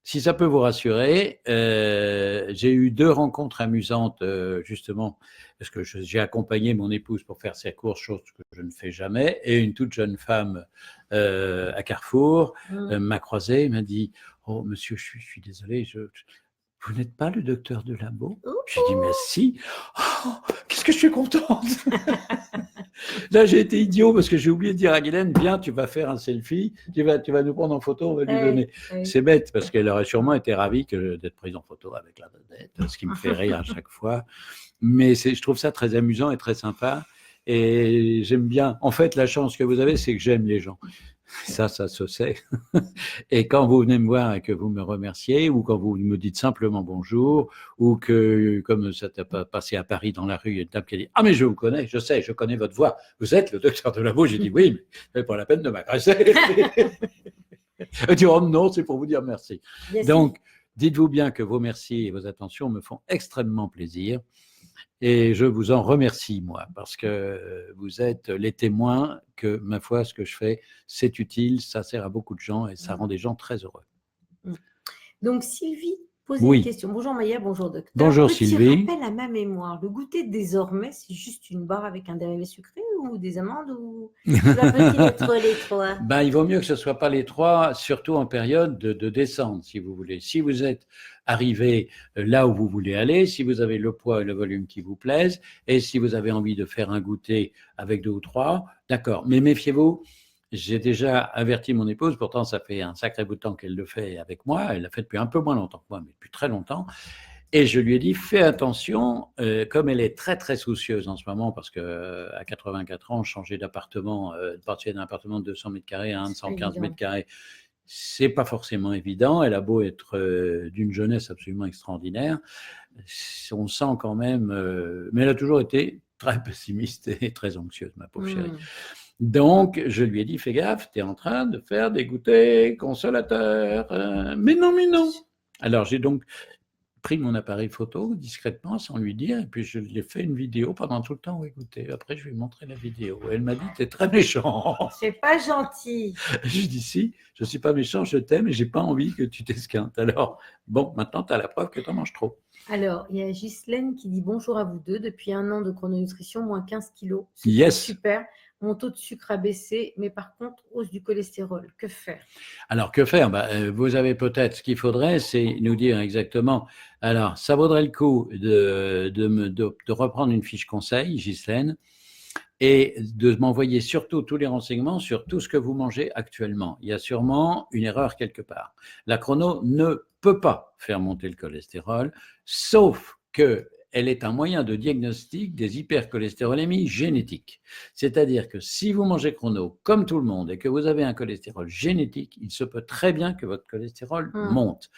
si ça peut vous rassurer, j'ai eu 2 rencontres amusantes justement, parce que j'ai accompagné mon épouse pour faire ses courses, chose que je ne fais jamais, et une toute jeune femme à Carrefour m'a croisé, m'a dit « Oh monsieur, je suis désolé, vous n'êtes pas le docteur de Limbaud ?» J'ai dit « Mais si, oh, qu'est-ce que je suis contente !» Là, j'ai été idiot parce que j'ai oublié de dire à Guylaine, viens, tu vas faire un selfie, tu vas nous prendre en photo, on va lui donner. C'est bête parce qu'elle aurait sûrement été ravie d'être prise en photo avec la vedette, ce qui me fait rire à chaque fois. Mais je trouve ça très amusant et très sympa. Et j'aime bien. En fait, la chance que vous avez, c'est que j'aime les gens. Ça se sait. Et quand vous venez me voir et que vous me remerciez, ou quand vous me dites simplement bonjour, ou que, comme ça t'a passé à Paris dans la rue, il y a une dame qui a dit « Ah, mais je vous connais, je sais, je connais votre voix. Vous êtes le docteur Delaveau ?» J'ai dit « Oui, mais pas la peine de m'agresser. » Elle dit « Oh non, c'est pour vous dire merci. » Donc, dites-vous bien que vos merci et vos attentions me font extrêmement plaisir. Et je vous en remercie, moi, parce que vous êtes les témoins que, ma foi, ce que je fais, c'est utile, ça sert à beaucoup de gens et ça rend des gens très heureux. Donc, Sylvie pose Oui. une question. Bonjour Maya, bonjour docteur. Bonjour Petit Sylvie. rappel à ma mémoire, le goûter désormais, c'est juste une barre avec un dérivé sucré ou des amandes ou peut-il être les trois? Ben, il vaut mieux que ce ne soit pas les trois, surtout en période de descente, si vous voulez. Si vous êtes arrivé là où vous voulez aller, si vous avez le poids et le volume qui vous plaisent, et si vous avez envie de faire un goûter avec 2 ou 3, d'accord. Mais méfiez-vous, j'ai déjà averti mon épouse, pourtant ça fait un sacré bout de temps qu'elle le fait avec moi, elle l'a fait depuis un peu moins longtemps que moi, mais depuis très longtemps. Et je lui ai dit, fais attention, comme elle est très très soucieuse en ce moment, parce que à 84 ans, changer d'appartement, partir d'un appartement de 200 mètres carrés à un de 115 mètres carrés, c'est pas forcément évident. Elle a beau être d'une jeunesse absolument extraordinaire, on sent quand même, mais elle a toujours été très pessimiste et très anxieuse, ma pauvre chérie. Donc, je lui ai dit, fais gaffe, tu es en train de faire des goûters consolateurs. Mais non, mais non. Alors, j'ai donc pris mon appareil photo discrètement sans lui dire et puis je lui ai fait une vidéo pendant tout le temps où écouter. Après, je lui ai montré la vidéo. Elle m'a dit « T'es très méchant ». C'est pas gentil. Je lui ai dit « Si, je suis pas méchant, je t'aime et j'ai pas envie que tu t'esquintes. » Alors, bon, maintenant, tu as la preuve que tu en manges trop. Alors, il y a Ghislaine qui dit « Bonjour à vous deux. Depuis 1 an de chrononutrition, moins 15 kilos. C'est Yes. Super. Mon taux de sucre a baissé, mais par contre, hausse du cholestérol. Que faire ?» Alors, que faire? Vous avez peut-être, ce qu'il faudrait, c'est nous dire exactement. Alors, ça vaudrait le coup de reprendre une fiche conseil, Ghislaine, et de m'envoyer surtout tous les renseignements sur tout ce que vous mangez actuellement. Il y a sûrement une erreur quelque part. La chrono ne peut pas faire monter le cholestérol, sauf que elle est un moyen de diagnostic des hypercholestérolémies génétiques. C'est-à-dire que si vous mangez chrono comme tout le monde et que vous avez un cholestérol génétique, il se peut très bien que votre cholestérol monte.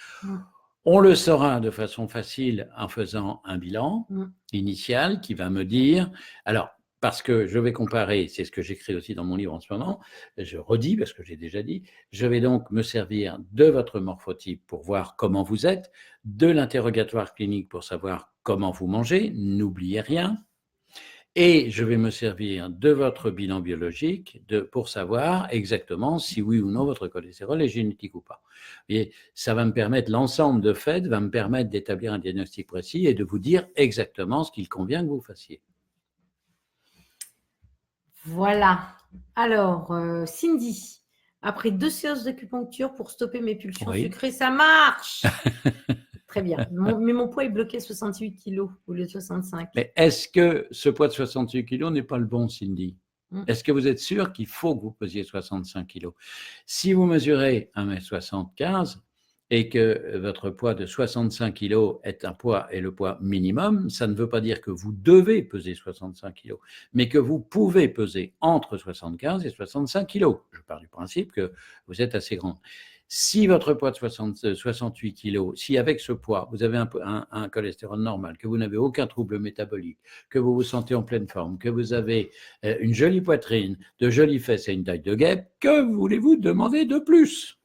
On le saura de façon facile en faisant un bilan initial qui va me dire, alors, parce que je vais comparer, c'est ce que j'écris aussi dans mon livre en ce moment, je redis parce que j'ai déjà dit, je vais donc me servir de votre morphotype pour voir comment vous êtes, de l'interrogatoire clinique pour savoir comment vous mangez, n'oubliez rien, et je vais me servir de votre bilan biologique pour savoir exactement si oui ou non votre cholestérol est génétique ou pas. Et ça va me permettre, l'ensemble de faits va me permettre d'établir un diagnostic précis et de vous dire exactement ce qu'il convient que vous fassiez. Voilà. Alors, Cindy, après 2 séances d'acupuncture pour stopper mes pulsions sucrées, ça marche. Très bien. Mais mon poids est bloqué à 68 kilos au lieu de 65. Mais est-ce que ce poids de 68 kilos n'est pas le bon, Cindy? Est-ce que vous êtes sûr qu'il faut que vous pesiez 65 kilos? Si vous mesurez 1m75 et que votre poids de 65 kilos est le poids minimum, ça ne veut pas dire que vous devez peser 65 kilos, mais que vous pouvez peser entre 75 et 65 kilos. Je pars du principe que vous êtes assez grand. Si votre poids de 68 kilos, si avec ce poids, vous avez un cholestérol normal, que vous n'avez aucun trouble métabolique, que vous vous sentez en pleine forme, que vous avez une jolie poitrine, de jolies fesses et une taille de guêpe, que voulez-vous demander de plus?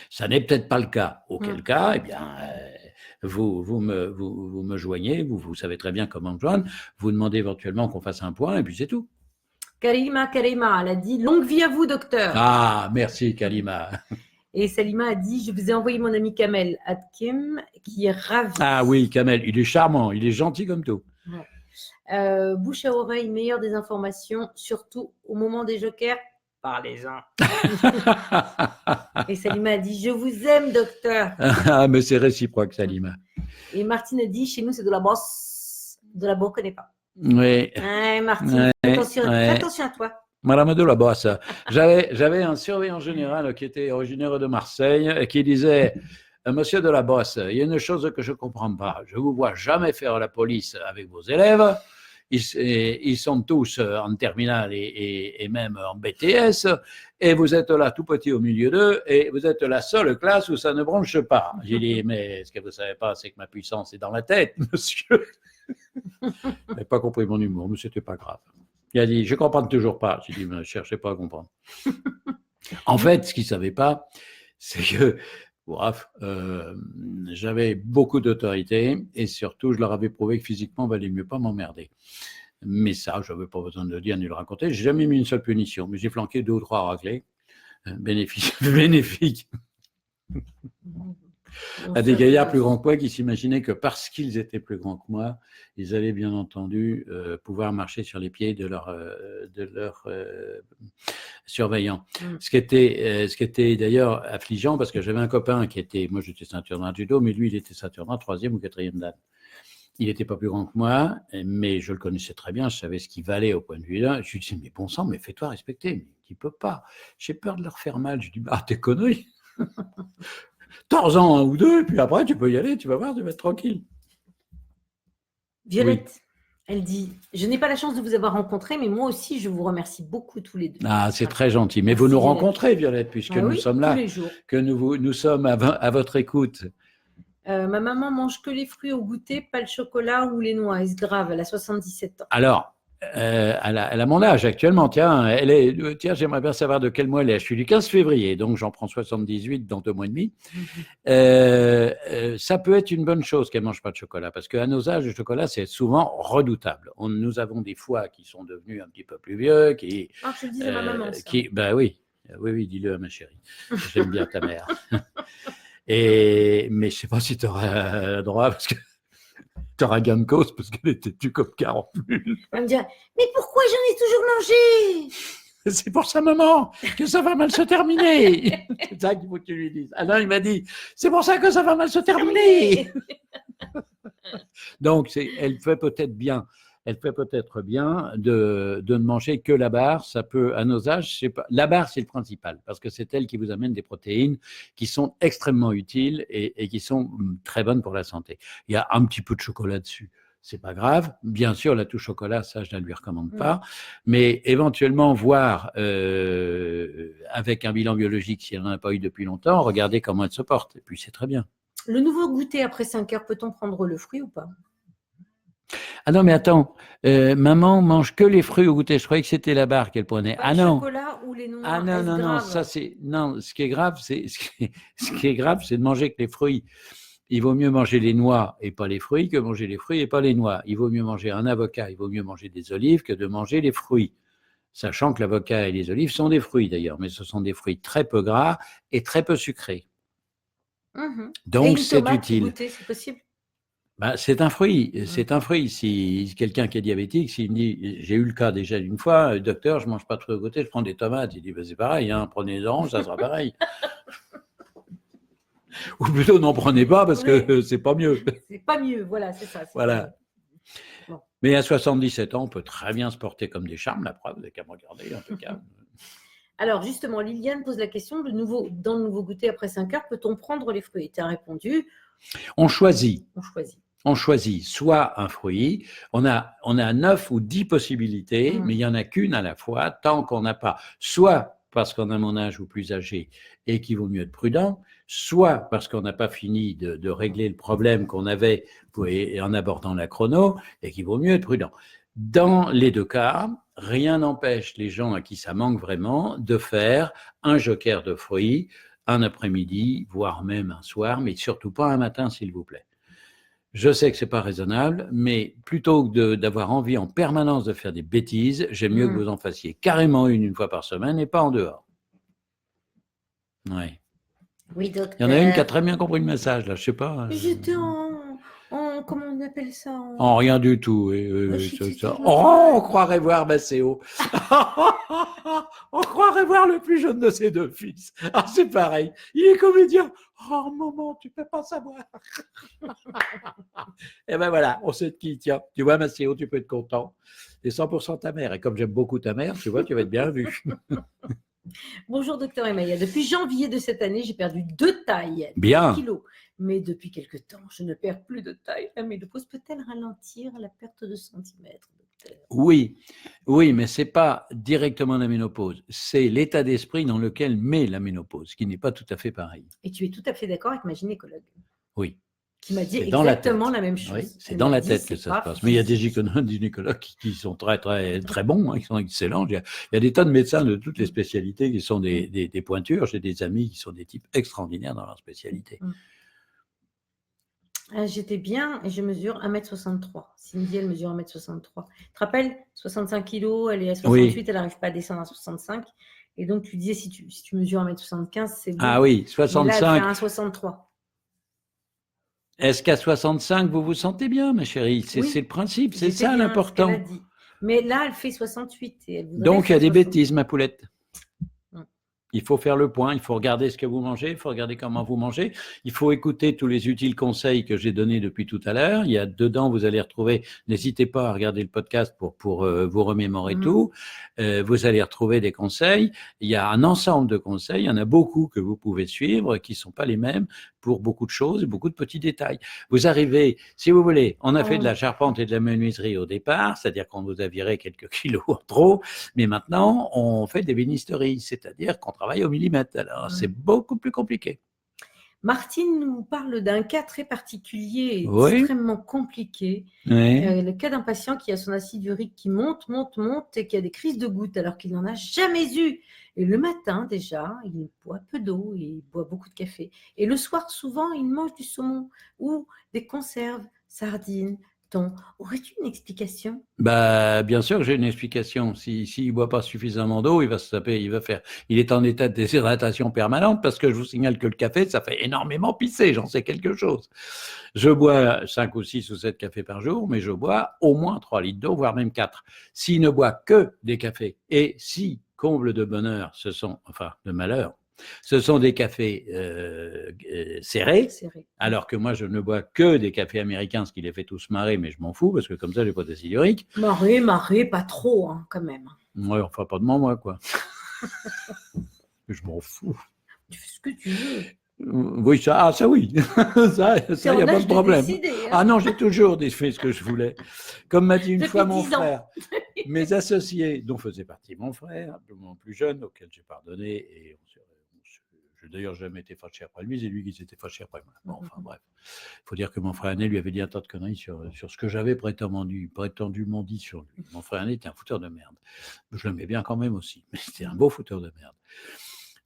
Ça n'est peut-être pas le cas. Auquel cas, eh bien, vous me joignez, vous savez très bien comment me joindre, vous demandez éventuellement qu'on fasse un point et puis c'est tout. Karima, elle a dit « Longue vie à vous, docteur ». Ah, merci Karima. Et Salima a dit « Je vous ai envoyé mon ami Kamel Atkim, qui est ravi ». Ah oui, Kamel, il est charmant, il est gentil comme tout. Ouais. Bouche à oreille, meilleure des informations, surtout au moment des jokers. Parlez-en. Et Salima a dit « Je vous aime, docteur ». Ah, mais c'est réciproque, Salima. Et Martine a dit « Chez nous, c'est de la bosse. De la bosse, on ne connaît pas ». Oui. Martine, fais attention à toi. Madame de la Bosse. J'avais un surveillant général qui était originaire de Marseille et qui disait « Monsieur de la Bosse, il y a une chose que je ne comprends pas. Je ne vous vois jamais faire la police avec vos élèves ils sont tous en terminale et même en BTS, et vous êtes là tout petit au milieu d'eux, et vous êtes la seule classe où ça ne branche pas. J'ai dit, mais ce que vous ne savez pas, c'est que ma puissance est dans la tête, monsieur. Il n'avait pas compris mon humour, mais c'était pas grave. Il a dit, je ne comprends toujours pas. J'ai dit, ne cherchez pas à comprendre. En fait, ce qu'il ne savait pas, c'est que, bref, j'avais beaucoup d'autorité et surtout, je leur avais prouvé que physiquement, il valait mieux pas m'emmerder. Mais ça, je n'avais pas besoin de le dire ni de le raconter. J'ai jamais mis une seule punition, mais j'ai flanqué 2 ou 3 raclés. Bénéfique. À des gaillards plus grands que moi qui s'imaginaient que parce qu'ils étaient plus grands que moi, ils allaient bien entendu pouvoir marcher sur les pieds de leur surveillant. Ce qui était d'ailleurs affligeant parce que j'avais un copain qui était, moi j'étais ceinture noire judo, mais lui il était ceinture noire 3e ou 4e dan. Il n'était pas plus grand que moi, mais je le connaissais très bien, je savais ce qu'il valait au point de vue là. Je lui disais, mais bon sang, mais fais-toi respecter. Mais il ne peut pas. J'ai peur de leur faire mal. Je lui dis, bah t'es connerie. T'en un ou deux, puis après tu peux y aller, tu vas voir, tu vas être tranquille. Violette, oui. Elle dit, je n'ai pas la chance de vous avoir rencontré, mais moi aussi je vous remercie beaucoup tous les deux. Ah, c'est très gentil. Mais merci, vous nous rencontrez, Violette, puisque nous sommes là, tous les jours. Que nous sommes à votre écoute. Ma maman mange que les fruits au goûter, pas le chocolat ou les noix. Est-ce grave? Elle a 77 ans. Alors, elle a mon âge actuellement. Tiens, j'aimerais bien savoir de quel mois elle est. Je suis du 15 février, donc j'en prends 78 dans 2 mois et demi. Ça peut être une bonne chose qu'elle ne mange pas de chocolat, parce qu'à nos âges, le chocolat, c'est souvent redoutable. Nous avons des foies qui sont devenus un petit peu plus vieux, qui… Ah, je le disais à ma maman, ça. Ben oui, dis-le à ma chérie. J'aime bien ta mère. Mais je ne sais pas si tu auras droit, parce que tu auras gain de cause, parce qu'elle était tue comme 40 plus. Elle me dit, mais pourquoi j'en ai toujours mangé? C'est pour sa maman que ça va mal se terminer. C'est ça qu'il faut que tu lui dises. Alors il m'a dit, c'est pour ça que ça va mal se terminer. Donc elle fait peut-être bien de ne manger que la barre. Ça peut, à nos âges, la barre c'est le principal, parce que c'est elle qui vous amène des protéines qui sont extrêmement utiles et qui sont très bonnes pour la santé. Il y a un petit peu de chocolat dessus. C'est pas grave. Bien sûr, la touche chocolat, ça, je ne lui recommande pas. Mais éventuellement, voir avec un bilan biologique, si elle n'en a pas eu depuis longtemps, regardez comment elle se porte. Et puis, c'est très bien. Le nouveau goûter après 5 heures, peut-on prendre le fruit ou pas? Ah non, mais attends. Maman mange que les fruits au goûter. Je croyais que c'était la barre qu'elle prenait. Pas le chocolat ou les noix. Ah non. Ça, c'est… Non, ce qui est grave, c'est de manger que les fruits. Il vaut mieux manger les noix et pas les fruits que manger les fruits et pas les noix. Il vaut mieux manger un avocat, il vaut mieux manger des olives que de manger les fruits. Sachant que l'avocat et les olives sont des fruits d'ailleurs, mais ce sont des fruits très peu gras et très peu sucrés. Donc c'est utile. Goûter, c'est possible? C'est un fruit, c'est un fruit. Si quelqu'un qui est diabétique, s'il me dit, j'ai eu le cas déjà d'une fois, docteur, je mange pas trop de goûter, je prends des tomates, il dit, c'est pareil, hein, prenez des oranges, ça sera pareil. Ou plutôt n'en prenez pas parce que c'est pas mieux. C'est pas mieux, voilà, c'est ça. Voilà. Bon. Mais à 77 ans, on peut très bien se porter comme des charmes, la preuve, vous n'avez qu'à me regarder en tout cas. Alors justement, Liliane pose la question, dans le nouveau goûter après 5 heures, peut-on prendre les fruits? Tu as répondu. On choisit. On choisit soit un fruit, on a 9 ou 10 possibilités, mais il n'y en a qu'une à la fois, tant qu'on n'a pas, soit parce qu'on a mon âge ou plus âgé et qu'il vaut mieux être prudent, soit parce qu'on n'a pas fini de régler le problème qu'on avait en abordant la chrono et qu'il vaut mieux être prudent. Dans les 2 cas, rien n'empêche les gens à qui ça manque vraiment de faire un joker de fruits un après-midi, voire même un soir, mais surtout pas un matin, s'il vous plaît. Je sais que ce n'est pas raisonnable, mais plutôt que d'avoir envie en permanence de faire des bêtises, j'aime mieux que vous en fassiez carrément une fois par semaine et pas en dehors. Ouais. Oui, docteur. Il y en a une qui a très bien compris le message, là, je sais pas. J'étais en comment on appelle ça? En rien du tout. On croirait voir Maceo. On croirait voir le plus jeune de ses 2 fils. Ah, c'est pareil. Il est comédien. Oh, maman, tu peux pas savoir. Et ben voilà, on sait de qui, tiens. Tu vois, Maceo, tu peux être content. C'est 100% ta mère. Et comme j'aime beaucoup ta mère, tu vois, tu vas être bien vu. Bonjour, docteur Emmaïa. Depuis janvier de cette année, j'ai perdu 2 tailles. Bien. 10 kilos. Mais depuis quelque temps, je ne perds plus de taille. La ménopause peut-elle ralentir la perte de centimètres, docteur? Oui, oui, mais ce n'est pas directement la ménopause. C'est l'état d'esprit dans lequel met la ménopause, qui n'est pas tout à fait pareil. Et tu es tout à fait d'accord avec ma gynécologue Oui. qui m'a dit C'est dans la exactement tête. la même chose. Oui, c'est Elle dans m'a la dit, tête que c'est ça se pas passe. Mais il y a des physique. gynécologues qui sont très, très, très bons, hein, qui sont excellents. Il y a des tas de médecins de toutes les spécialités qui sont des pointures. J'ai des amis qui sont des types extraordinaires dans leur spécialité. J'étais bien et je mesure 1,63 m. Cindy, elle mesure 1,63 m. Tu te rappelles, 65 kg, elle est à 68, Oui. elle n'arrive pas à descendre à 65. Et donc, tu disais, si tu mesures 1,75 m, c'est bon. Ah oui, Mais là, elle 65. fait 1,63 m. Est-ce qu'à 65, vous vous sentez bien, ma chérie? C'est Oui, le principe, c'est j'étais ça bien, ce qu'elle a l'important. dit. Mais là, elle fait 68 et elle voudrait Donc, il y a faire des 60. bêtises, ma poulette. Il faut faire le point, il faut regarder ce que vous mangez, il faut regarder comment vous mangez, il faut écouter tous les utiles conseils que j'ai donnés depuis tout à l'heure. Il y a dedans, vous allez retrouver, n'hésitez pas à regarder le podcast pour vous remémorer tout. Vous allez retrouver des conseils. Il y a un ensemble de conseils, il y en a beaucoup que vous pouvez suivre qui ne sont pas les mêmes pour beaucoup de choses et beaucoup de petits détails. Vous arrivez, si vous voulez, on a fait de la charpente et de la menuiserie au départ, c'est-à-dire qu'on vous a viré quelques kilos en trop, mais maintenant, on fait des bénisteries, c'est-à-dire qu'on travaille au millimètre. Alors, c'est beaucoup plus compliqué. Martine nous parle d'un cas très particulier et Oui. extrêmement compliqué. Oui. Le cas d'un patient qui a son acide urique qui monte et qui a des crises de gouttes alors qu'il n'en a jamais eu. Et le matin, déjà, il boit peu d'eau et il boit beaucoup de café. Et le soir, souvent, il mange du saumon ou des conserves, sardines, thon. Aurais-tu une explication? Bah, bien sûr que j'ai une explication. S'il ne boit pas suffisamment d'eau, il va se taper, il est en état de déshydratation permanente parce que je vous signale que le café, ça fait énormément pisser, j'en sais quelque chose. Je bois 5 ou 6 ou 7 cafés par jour, mais je bois au moins 3 litres d'eau, voire même 4. S'il ne boit que des cafés, et si, comble de bonheur, de malheur, ce sont des cafés serrés, alors que moi, je ne bois que des cafés américains, ce qui les fait tous marrer, mais je m'en fous, parce que comme ça, je n'ai pas d'acide urique. Marrer, pas trop, hein, quand même. Ouais, enfin, pas devant moi, quoi. Je m'en fous. Tu fais ce que tu veux. Oui, ça oui. ça, il n'y a pas de problème. Décider, hein. Ah non, j'ai toujours fait ce que je voulais. Comme m'a dit une fois mon frère, mes associés, dont faisait partie mon frère, mon plus jeune, auquel j'ai pardonné, et je n'ai d'ailleurs jamais été fâché après lui, c'est lui qui s'était fâché après moi. Bon, enfin bref. Il faut dire que mon frère aîné lui avait dit un tas de conneries sur ce que j'avais prétendument dit sur lui. Mon frère aîné était un fouteur de merde. Je l'aimais bien quand même aussi, mais c'était un beau fouteur de merde.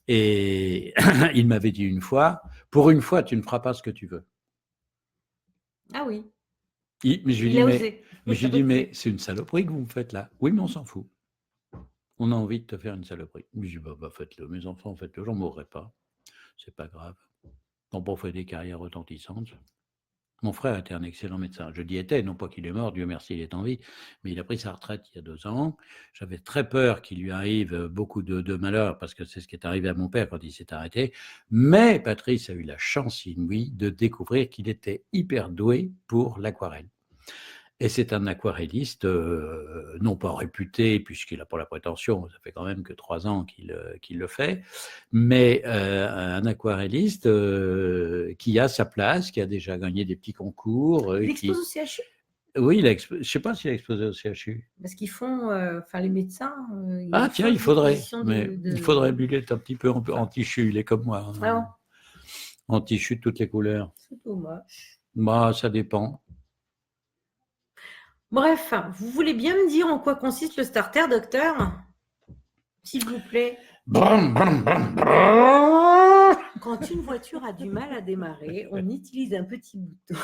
Et il m'avait dit une fois, pour une fois, tu ne feras pas ce que tu veux. Ah oui. Mais je lui dis, mais c'est une saloperie que vous me faites là. Oui, mais on s'en fout. On a envie de te faire une saloperie. Je lui dis, bah faites-le, mes enfants, faites-le, j'en mourrai pas. C'est pas grave. On peut faire des carrières retentissantes. Mon frère était un excellent médecin. Je dis était, non pas qu'il est mort, Dieu merci, il est en vie, mais il a pris sa retraite il y a 2 ans. J'avais très peur qu'il lui arrive beaucoup de malheurs, parce que c'est ce qui est arrivé à mon père quand il s'est arrêté. Mais Patrice a eu la chance inouïe de découvrir qu'il était hyper doué pour l'aquarelle. Et c'est un aquarelliste, non pas réputé, puisqu'il n'a pas la prétention, ça fait quand même que 3 ans qu'il le fait, mais un aquarelliste qui a sa place, qui a déjà gagné des petits concours. Il expose au CHU? Oui, je ne sais pas s'il a exposé au CHU. Parce qu'ils font, les médecins. Tiens, il faudrait lui être un petit peu anti-CHU, il est comme moi. Hein. Anti-CHU de toutes les couleurs. C'est dommage. Bah, ça dépend. Bref, vous voulez bien me dire en quoi consiste le starter, docteur? S'il vous plaît. Quand une voiture a du mal à démarrer, on utilise un petit bouton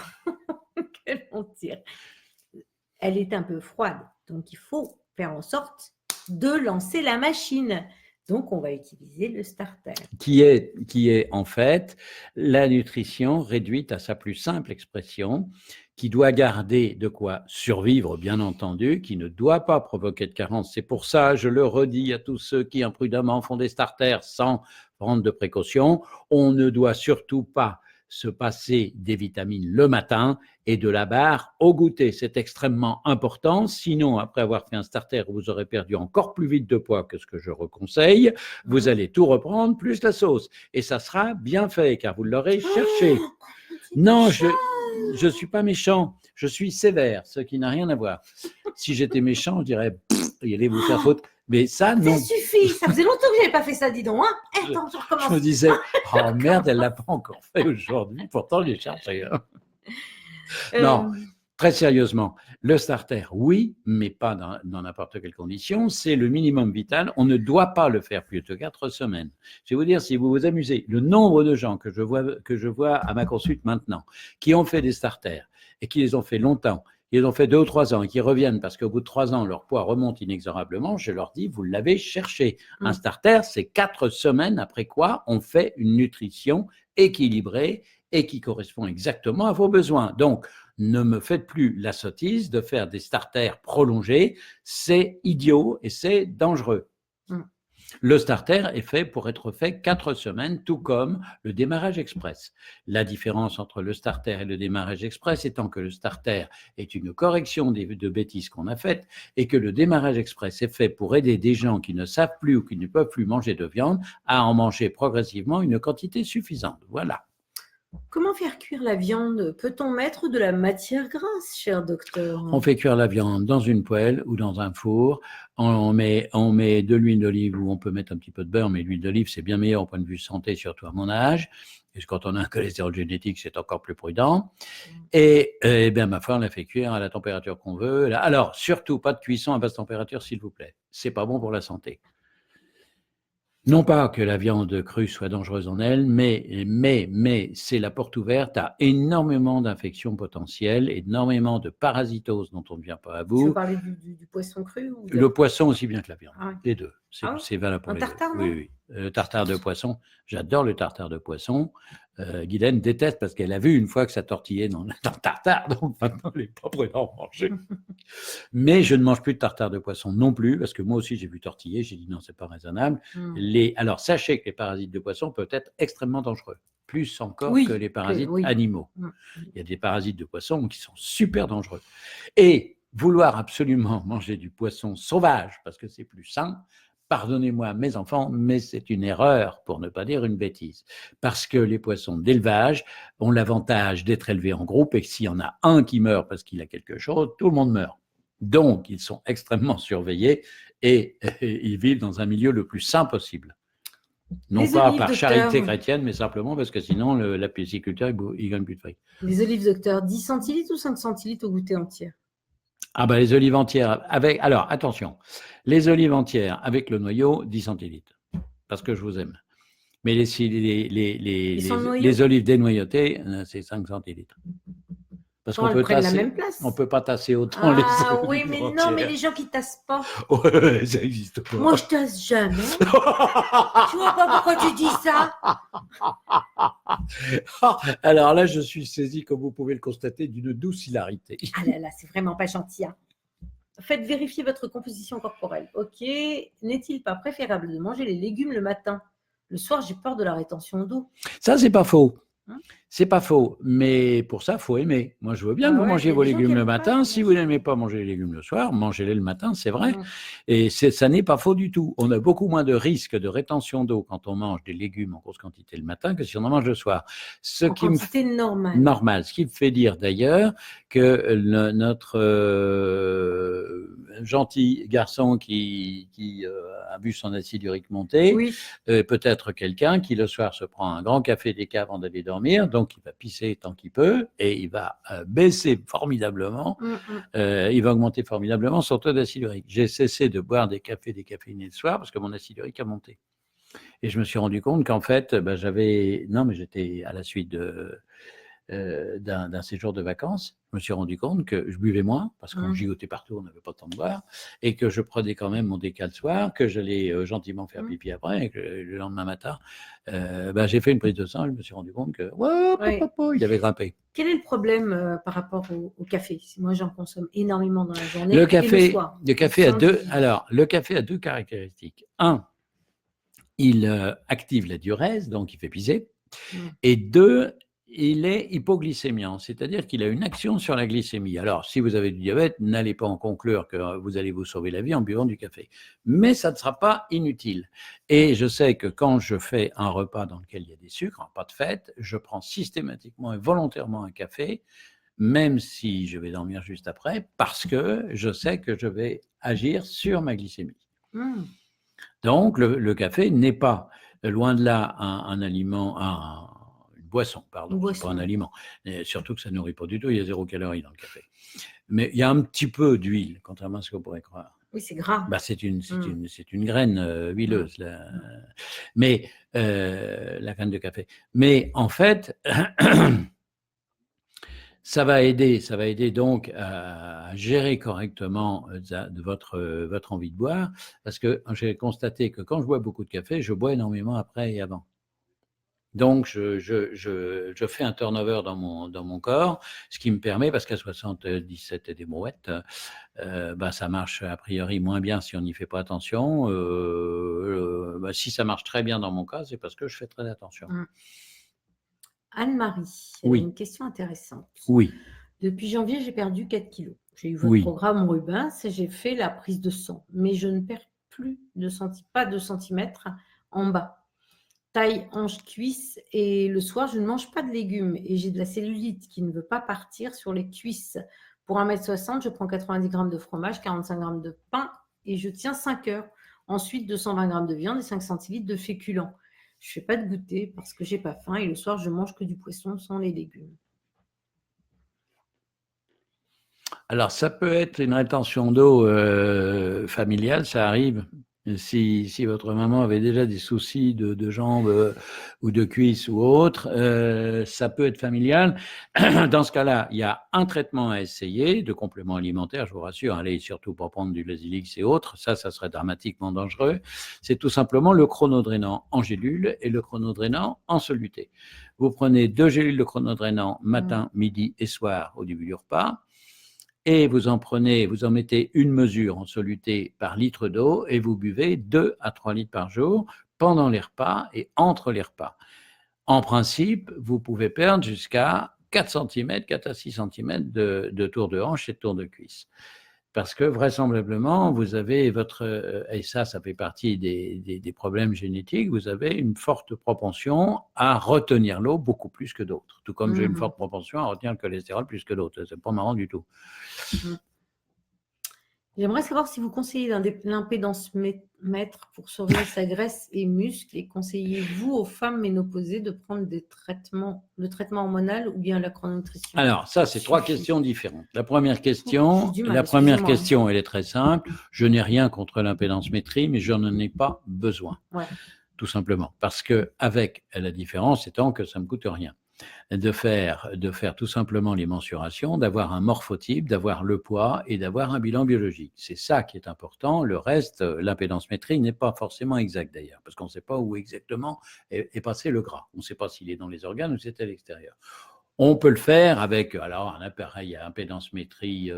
qu'elle on tire. Elle est un peu froide, donc il faut faire en sorte de lancer la machine. Donc, on va utiliser le starter. Qui est en fait la nutrition réduite à sa plus simple expression, qui doit garder de quoi survivre, bien entendu, qui ne doit pas provoquer de carence. C'est pour ça, je le redis à tous ceux qui imprudemment font des starters sans prendre de précautions, on ne doit surtout pas se passer des vitamines le matin et de la barre au goûter. C'est extrêmement important. Sinon, après avoir fait un starter, vous aurez perdu encore plus vite de poids que ce que je reconseille. Vous allez tout reprendre, plus la sauce. Et ça sera bien fait, car vous l'aurez cherché. Non, je suis pas méchant, je suis sévère, ce qui n'a rien à voir. Si j'étais méchant, je dirais, allez vous faire faute. Mais ça, non. Ça suffit, ça faisait longtemps que je n'avais pas fait ça, dis donc. Hein. Attends, je recommence. Je me disais, oh merde, elle l'a pas encore fait aujourd'hui, pourtant je l'ai cherché. Hein. Non, très sérieusement, le starter, oui, mais pas dans n'importe quelle condition. C'est le minimum vital. On ne doit pas le faire plus de 4 semaines. Je vais vous dire, si vous vous amusez, le nombre de gens que je vois à ma consulte maintenant, qui ont fait des starters et qui les ont fait longtemps, ils ont fait 2 ou 3 ans et qui reviennent parce qu'au bout de 3 ans, leur poids remonte inexorablement, je leur dis, vous l'avez cherché. Un starter, c'est 4 semaines après quoi on fait une nutrition équilibrée et qui correspond exactement à vos besoins. Donc, ne me faites plus la sottise de faire des starters prolongés, c'est idiot et c'est dangereux. Le starter est fait pour être fait 4 semaines, tout comme le démarrage express. La différence entre le starter et le démarrage express étant que le starter est une correction de bêtises qu'on a faites et que le démarrage express est fait pour aider des gens qui ne savent plus ou qui ne peuvent plus manger de viande à en manger progressivement une quantité suffisante. Voilà. Comment faire cuire la viande? Peut-on mettre de la matière grasse, cher docteur? On fait cuire la viande dans une poêle ou dans un four. On met de l'huile d'olive ou on peut mettre un petit peu de beurre, mais l'huile d'olive, c'est bien meilleur au point de vue santé, surtout à mon âge. Et quand on a un cholestérol génétique, c'est encore plus prudent. Et bien, ma foi, on la fait cuire à la température qu'on veut. Alors, surtout, pas de cuisson à basse température, s'il vous plaît. C'est pas bon pour la santé. Non pas que la viande crue soit dangereuse en elle, mais c'est la porte ouverte à énormément d'infections potentielles, énormément de parasitose dont on ne vient pas à bout. Tu veux parler du poisson cru ou Le poisson aussi bien que la viande, Ah oui. les deux. C'est valable pour Un les tartare, deux. non? Oui. Le tartare de poisson, j'adore le tartare de poisson. Guylaine déteste parce qu'elle a vu une fois que ça tortillait dans le tartare, donc maintenant elle n'est pas prête à en manger. Mais je ne mange plus de tartare de poisson non plus, parce que moi aussi j'ai vu tortiller, j'ai dit non, c'est pas raisonnable. Alors sachez que les parasites de poisson peuvent être extrêmement dangereux, plus encore que les parasites animaux. Il y a des parasites de poisson qui sont super dangereux. Et vouloir absolument manger du poisson sauvage, parce que c'est plus sain, pardonnez-moi mes enfants, mais c'est une erreur, pour ne pas dire une bêtise. Parce que les poissons d'élevage ont l'avantage d'être élevés en groupe et que s'il y en a un qui meurt parce qu'il a quelque chose, tout le monde meurt. Donc, ils sont extrêmement surveillés et ils vivent dans un milieu le plus sain possible. Non les pas olives, par docteur. charité chrétienne, mais simplement parce que sinon, la pisciculture, il gagne plus de fric. Les olives, docteur, 10 centilitres ou 5 centilitres au goûter entier? Ah ben les olives entières avec. Alors attention, les olives entières avec le noyau, 10 centilitres, parce que je vous aime. Mais les olives dénoyautées, c'est 5 centilitres. Parce qu'on peut tasser, on peut pas tasser autant les olives. Ah oui, mais non, mais les gens qui tassent pas. Ouais, ça n'existe pas. Moi, je tasse jamais. Tu vois pas pourquoi tu dis ça? Alors là, je suis saisi, comme vous pouvez le constater, d'une douce hilarité. Ah là là, c'est vraiment pas gentil. Hein. Faites vérifier votre composition corporelle. Ok. N'est-il pas préférable de manger les légumes le matin? Le soir, j'ai peur de la rétention d'eau. Ça, c'est pas faux. C'est pas faux, mais pour ça, il faut aimer. Moi, je veux bien que vous mangiez vos légumes le matin. Si vous n'aimez pas manger les légumes le soir, mangez-les le matin, c'est vrai. Et ça n'est pas faux du tout. On a beaucoup moins de risques de rétention d'eau quand on mange des légumes en grosse quantité le matin que si on en mange le soir. En quantité normale. Normal. Ce qui me fait dire d'ailleurs que notre gentil garçon qui a bu son acide urique monté, peut-être quelqu'un qui le soir se prend un grand café déca avant d'aller dormir, donc il va pisser tant qu'il peut et il va baisser formidablement, il va augmenter formidablement son taux d'acide urique. J'ai cessé de boire des cafés décaféinés le soir parce que mon acide urique a monté. Et je me suis rendu compte qu'en fait, j'étais à la suite d'un séjour de vacances, je me suis rendu compte que je buvais moins, parce qu'on gigotait partout, on n'avait pas le temps de boire, et que je prenais quand même mon déca le soir, que j'allais gentiment faire pipi après, et que le lendemain matin, j'ai fait une prise de sang, et je me suis rendu compte que il avait grimpé. Quel est le problème par rapport au café? Moi, j'en consomme énormément dans la journée. Le café, et le soir. Le café a deux caractéristiques. Un, il active la diurèse, donc il fait pisser. Et deux, il est hypoglycémiant, c'est-à-dire qu'il a une action sur la glycémie. Alors, si vous avez du diabète, n'allez pas en conclure que vous allez vous sauver la vie en buvant du café. Mais ça ne sera pas inutile. Et je sais que quand je fais un repas dans lequel il y a des sucres, un pas de fête, je prends systématiquement et volontairement un café, même si je vais dormir juste après, parce que je sais que je vais agir sur ma glycémie. Donc, le café n'est pas, loin de là, un aliment, une boisson, pardon, c'est pas un aliment. Et surtout que ça ne nourrit pas du tout, il y a 0 calorie dans le café. Mais il y a un petit peu d'huile, contrairement à ce qu'on pourrait croire. Oui, c'est gras. Bah, c'est une graine huileuse, mais la graine de café. Mais en fait, ça va aider donc à gérer correctement de votre envie de boire, parce que j'ai constaté que quand je bois beaucoup de café, je bois énormément après et avant. Donc, je fais un turnover dans mon corps, ce qui me permet, parce qu'à 77 et des brouettes, ça marche a priori moins bien si on n'y fait pas attention. Si ça marche très bien dans mon cas, c'est parce que je fais très attention. Anne-Marie, oui. Une question intéressante. Oui. Depuis janvier, j'ai perdu 4 kilos. J'ai eu votre programme Rubens et j'ai fait la prise de sang, mais je ne perds plus pas de centimètres en bas. Taille, hanche, cuisse, et le soir, je ne mange pas de légumes et j'ai de la cellulite qui ne veut pas partir sur les cuisses. Pour 1m60, je prends 90 g de fromage, 45 g de pain et je tiens 5 heures. Ensuite, 220 g de viande et 5 centilitres de féculents. Je ne fais pas de goûter parce que je n'ai pas faim et le soir, je mange que du poisson sans les légumes. Alors, ça peut être une rétention d'eau familiale, ça arrive. Si votre maman avait déjà des soucis de jambes ou de cuisses ou autre, ça peut être familial. Dans ce cas-là, il y a un traitement à essayer, de complément alimentaire, je vous rassure, allez surtout pas prendre du Basilix et autres, ça serait dramatiquement dangereux. C'est tout simplement le chronodrainant en gélule et le chronodrainant en soluté. Vous prenez 2 gélules de chronodrainant matin, midi et soir au début du repas. Et vous en mettez une mesure en soluté par litre d'eau et vous buvez 2 à 3 litres par jour pendant les repas et entre les repas. En principe, vous pouvez perdre jusqu'à 4 à 6 cm de tour de hanche et de tour de cuisse. Parce que vraisemblablement, vous avez et ça fait partie des problèmes génétiques, vous avez une forte propension à retenir l'eau beaucoup plus que d'autres. Tout comme j'ai une forte propension à retenir le cholestérol plus que d'autres. C'est pas marrant du tout. J'aimerais savoir si vous conseillez l'impédance mètre pour surveiller sa graisse et muscles et conseillez-vous aux femmes ménopausées de prendre le traitement hormonal ou bien la chrononutrition? Alors, ça, c'est 3 questions différentes. La première question, elle est très simple. Je n'ai rien contre l'impédance-métrie, mais je n'en ai pas besoin. Tout simplement. Parce que avec la différence étant que ça ne me coûte rien. De faire tout simplement les mensurations, d'avoir un morphotype, d'avoir le poids et d'avoir un bilan biologique. C'est ça qui est important. Le reste, l'impédance-métrie n'est pas forcément exact d'ailleurs, parce qu'on ne sait pas où exactement est passé le gras. On ne sait pas s'il est dans les organes ou c'est à l'extérieur. On peut le faire avec un appareil à impédance-métrie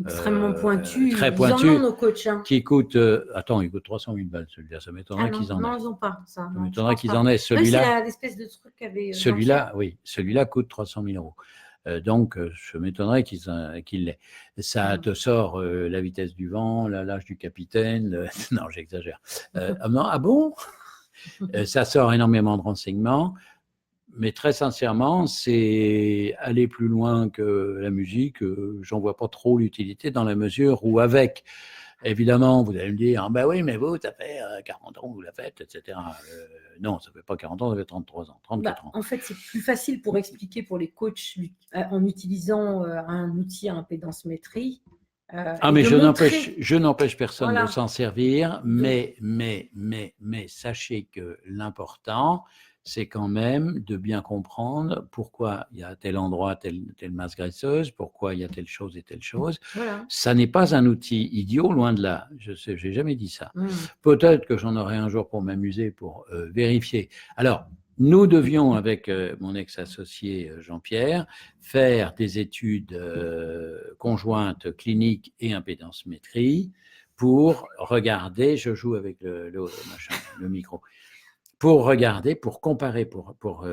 extrêmement pointu, très pointu, nos coachs, qui coûte, il coûte 300 000 balles celui-là. Ça m'étonnerait qu'ils en aient. Non, ils n'ont pas ça. Ça m'étonnerait qu'ils en aient. Celui-là, c'est l'espèce de truc qu'avait. Celui-là coûte 300 000 €. Donc, je m'étonnerais qu'il l'ait. Ça te sort la vitesse du vent, l'âge du capitaine. Non, j'exagère. Ah bon? Ça sort énormément de renseignements. Mais très sincèrement, c'est aller plus loin que la musique. J'en vois pas trop l'utilité dans la mesure où avec, évidemment, vous allez me dire, oui, mais vous, ça fait 40 ans que vous la faites, etc. Non, ça fait pas 40 ans, ça fait 33 ans, 34 ans. En fait, c'est plus facile pour expliquer pour les coachs en utilisant un outil à impédance-métrie. Mais je n'empêche personne de s'en servir, mais sachez que l'important, c'est quand même de bien comprendre pourquoi il y a tel endroit, telle masse graisseuse, pourquoi il y a telle chose et telle chose. Ça n'est pas un outil idiot, loin de là. Je n'ai jamais dit ça. Peut-être que j'en aurai un jour pour m'amuser, pour vérifier. Alors, nous devions, avec mon ex-associé Jean-Pierre, faire des études conjointes cliniques et impédance-métrie pour regarder, je joue avec le micro, pour regarder, pour comparer, pour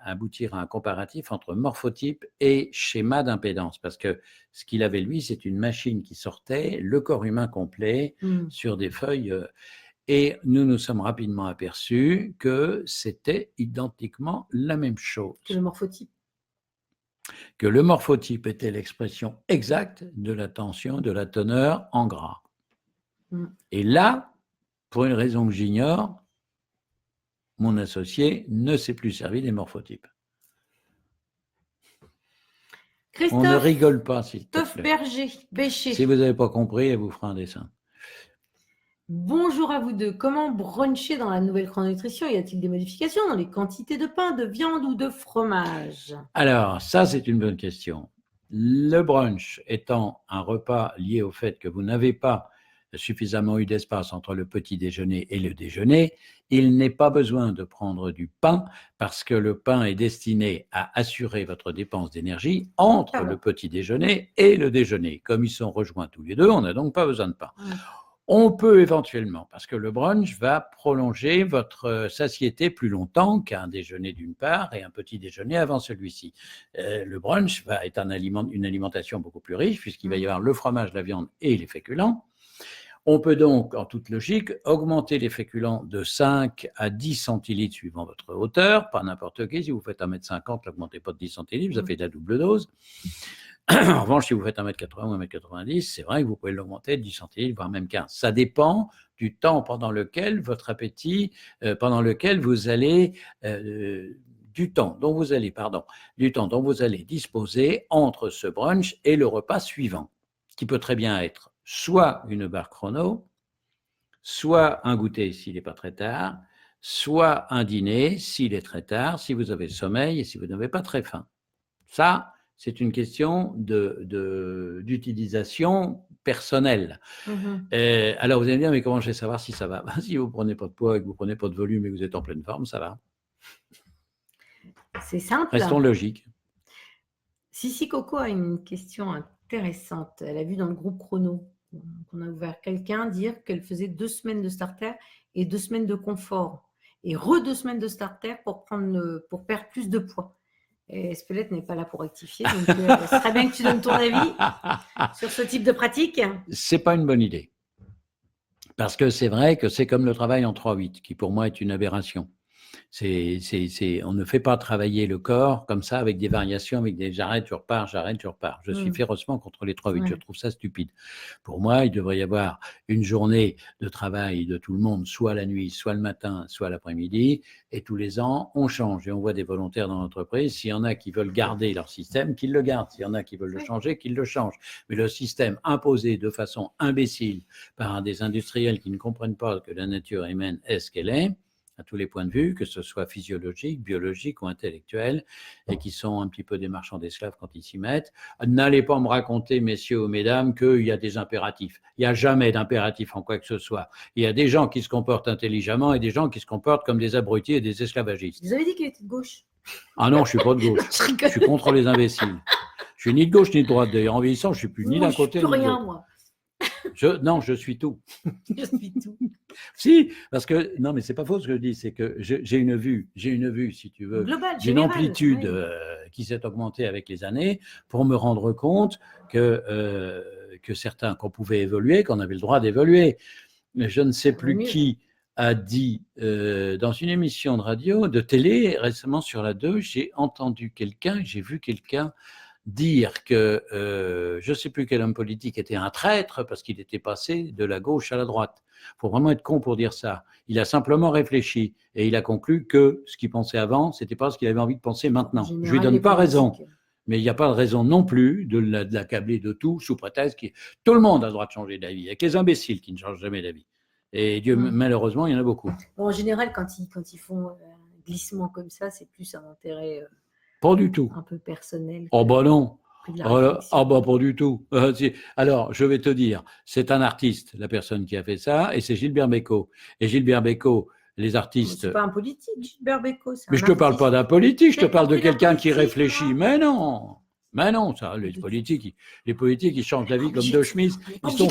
aboutir à un comparatif entre morphotype et schéma d'impédance. Parce que ce qu'il avait, lui, c'est une machine qui sortait le corps humain complet sur des feuilles. Et nous nous sommes rapidement aperçus que c'était identiquement la même chose. Que le morphotype. Que le morphotype était l'expression exacte de la tension, de la teneur en gras. Et là, pour une raison que j'ignore, mon associé ne s'est plus servi des morphotypes. Christophe, on ne rigole pas, s'il te plaît. Bécher. Si vous n'avez pas compris, elle vous fera un dessin. Bonjour à vous deux. Comment bruncher dans la nouvelle chrononutrition? Y a-t-il des modifications dans les quantités de pain, de viande ou de fromage? Alors, ça, c'est une bonne question. Le brunch étant un repas lié au fait que vous n'avez pas suffisamment eu d'espace entre le petit déjeuner et le déjeuner, il n'est pas besoin de prendre du pain parce que le pain est destiné à assurer votre dépense d'énergie entre le petit déjeuner et le déjeuner. Comme ils sont rejoints tous les deux, on n'a donc pas besoin de pain. On peut éventuellement, parce que le brunch va prolonger votre satiété plus longtemps qu'un déjeuner d'une part et un petit déjeuner avant celui-ci. Le brunch va être une alimentation beaucoup plus riche puisqu'il va y avoir le fromage, la viande et les féculents. On peut donc, en toute logique, augmenter les féculents de 5 à 10 centilitres suivant votre hauteur, pas n'importe qui. Si vous faites 1,50 m, n'augmentez pas de 10 centilitres, ça fait de la double dose. En revanche, si vous faites 1,80 m ou 1,90 m, c'est vrai que vous pouvez l'augmenter de 10 centilitres, voire même 15. Ça dépend du temps pendant lequel votre appétit, pendant lequel vous allez, du temps dont vous allez disposer entre ce brunch et le repas suivant, qui peut très bien être soit une barre chrono, soit un goûter s'il n'est pas très tard, soit un dîner s'il est très tard, si vous avez sommeil et si vous n'avez pas très faim. Ça, c'est une question d'utilisation personnelle. Alors, vous allez me dire, mais comment je vais savoir si ça va? Si vous ne prenez pas de poids et que vous ne prenez pas de volume et que vous êtes en pleine forme, ça va. C'est simple. Restons logiques. Sissi Coco a une question intéressante. Elle a vu dans le groupe Chrono qu'on a ouvert quelqu'un dire qu'elle faisait 2 semaines de starter et 2 semaines de confort. Et 2 semaines de starter pour perdre plus de poids. Et Espelette n'est pas là pour rectifier, donc ce serait bien que tu donnes ton avis sur ce type de pratique. C'est pas une bonne idée. Parce que c'est vrai que c'est comme le travail en 3-8, qui pour moi est une aberration. On ne fait pas travailler le corps comme ça avec des variations, avec des j'arrête, tu repars, j'arrête, tu repars. Je suis férocement contre les 3-8, je trouve ça stupide. Pour moi, il devrait y avoir une journée de travail de tout le monde, soit la nuit, soit le matin, soit l'après-midi, et tous les ans, on change et on voit des volontaires dans l'entreprise. S'il y en a qui veulent garder leur système, qu'ils le gardent. S'il y en a qui veulent le changer, qu'ils le changent. Mais le système imposé de façon imbécile par des industriels qui ne comprennent pas que la nature humaine est ce qu'elle est, à tous les points de vue, que ce soit physiologique, biologique ou intellectuel, et qui sont un petit peu des marchands d'esclaves quand ils s'y mettent. N'allez pas me raconter, messieurs ou mesdames, qu'il y a des impératifs. Il n'y a jamais d'impératif en quoi que ce soit. Il y a des gens qui se comportent intelligemment et des gens qui se comportent comme des abrutis et des esclavagistes. Vous avez dit qu'il était de gauche? Ah non, je ne suis pas de gauche. Je suis contre les imbéciles. Je suis ni de gauche ni de droite. D'ailleurs, en vieillissant, je ne suis plus ni d'un côté ni de l'autre. Je ne suis plus rien, moi. Non, je suis tout. Je suis tout. Si, parce que, non, mais c'est pas faux ce que je dis, c'est que j'ai une vue, si tu veux, d'une amplitude qui s'est augmentée avec les années pour me rendre compte que certains, qu'on pouvait évoluer, qu'on avait le droit d'évoluer. Mais je ne sais plus qui a dit dans une émission de radio, de télé, récemment sur la 2, j'ai vu quelqu'un dire que je ne sais plus quel homme politique était un traître parce qu'il était passé de la gauche à la droite. Il faut vraiment être con pour dire ça. Il a simplement réfléchi et il a conclu que ce qu'il pensait avant, ce n'était pas ce qu'il avait envie de penser maintenant. Je ne lui donne pas raison, mais il n'y a pas de raison non plus de l'accabler de tout sous prétexte que tout le monde a le droit de changer d'avis. Il y a que les imbéciles qui ne changent jamais d'avis. Et Dieu, malheureusement, il y en a beaucoup. Bon, en général, quand ils font un glissement comme ça, c'est plus un intérêt pas du tout. Un peu personnel. Oh bah non. Ah bah pas du tout. Alors, je vais te dire, c'est un artiste, la personne qui a fait ça, et c'est Gilbert Bécaud. Et Gilbert Bécaud, les artistes... C'est pas un politique, Gilbert Bécaud. Mais je te parle pas d'un politique, je te parle de quelqu'un qui réfléchit. Mais non. Mais non, ça, les politiques, ils changent la vie comme deux chemises. Ils sont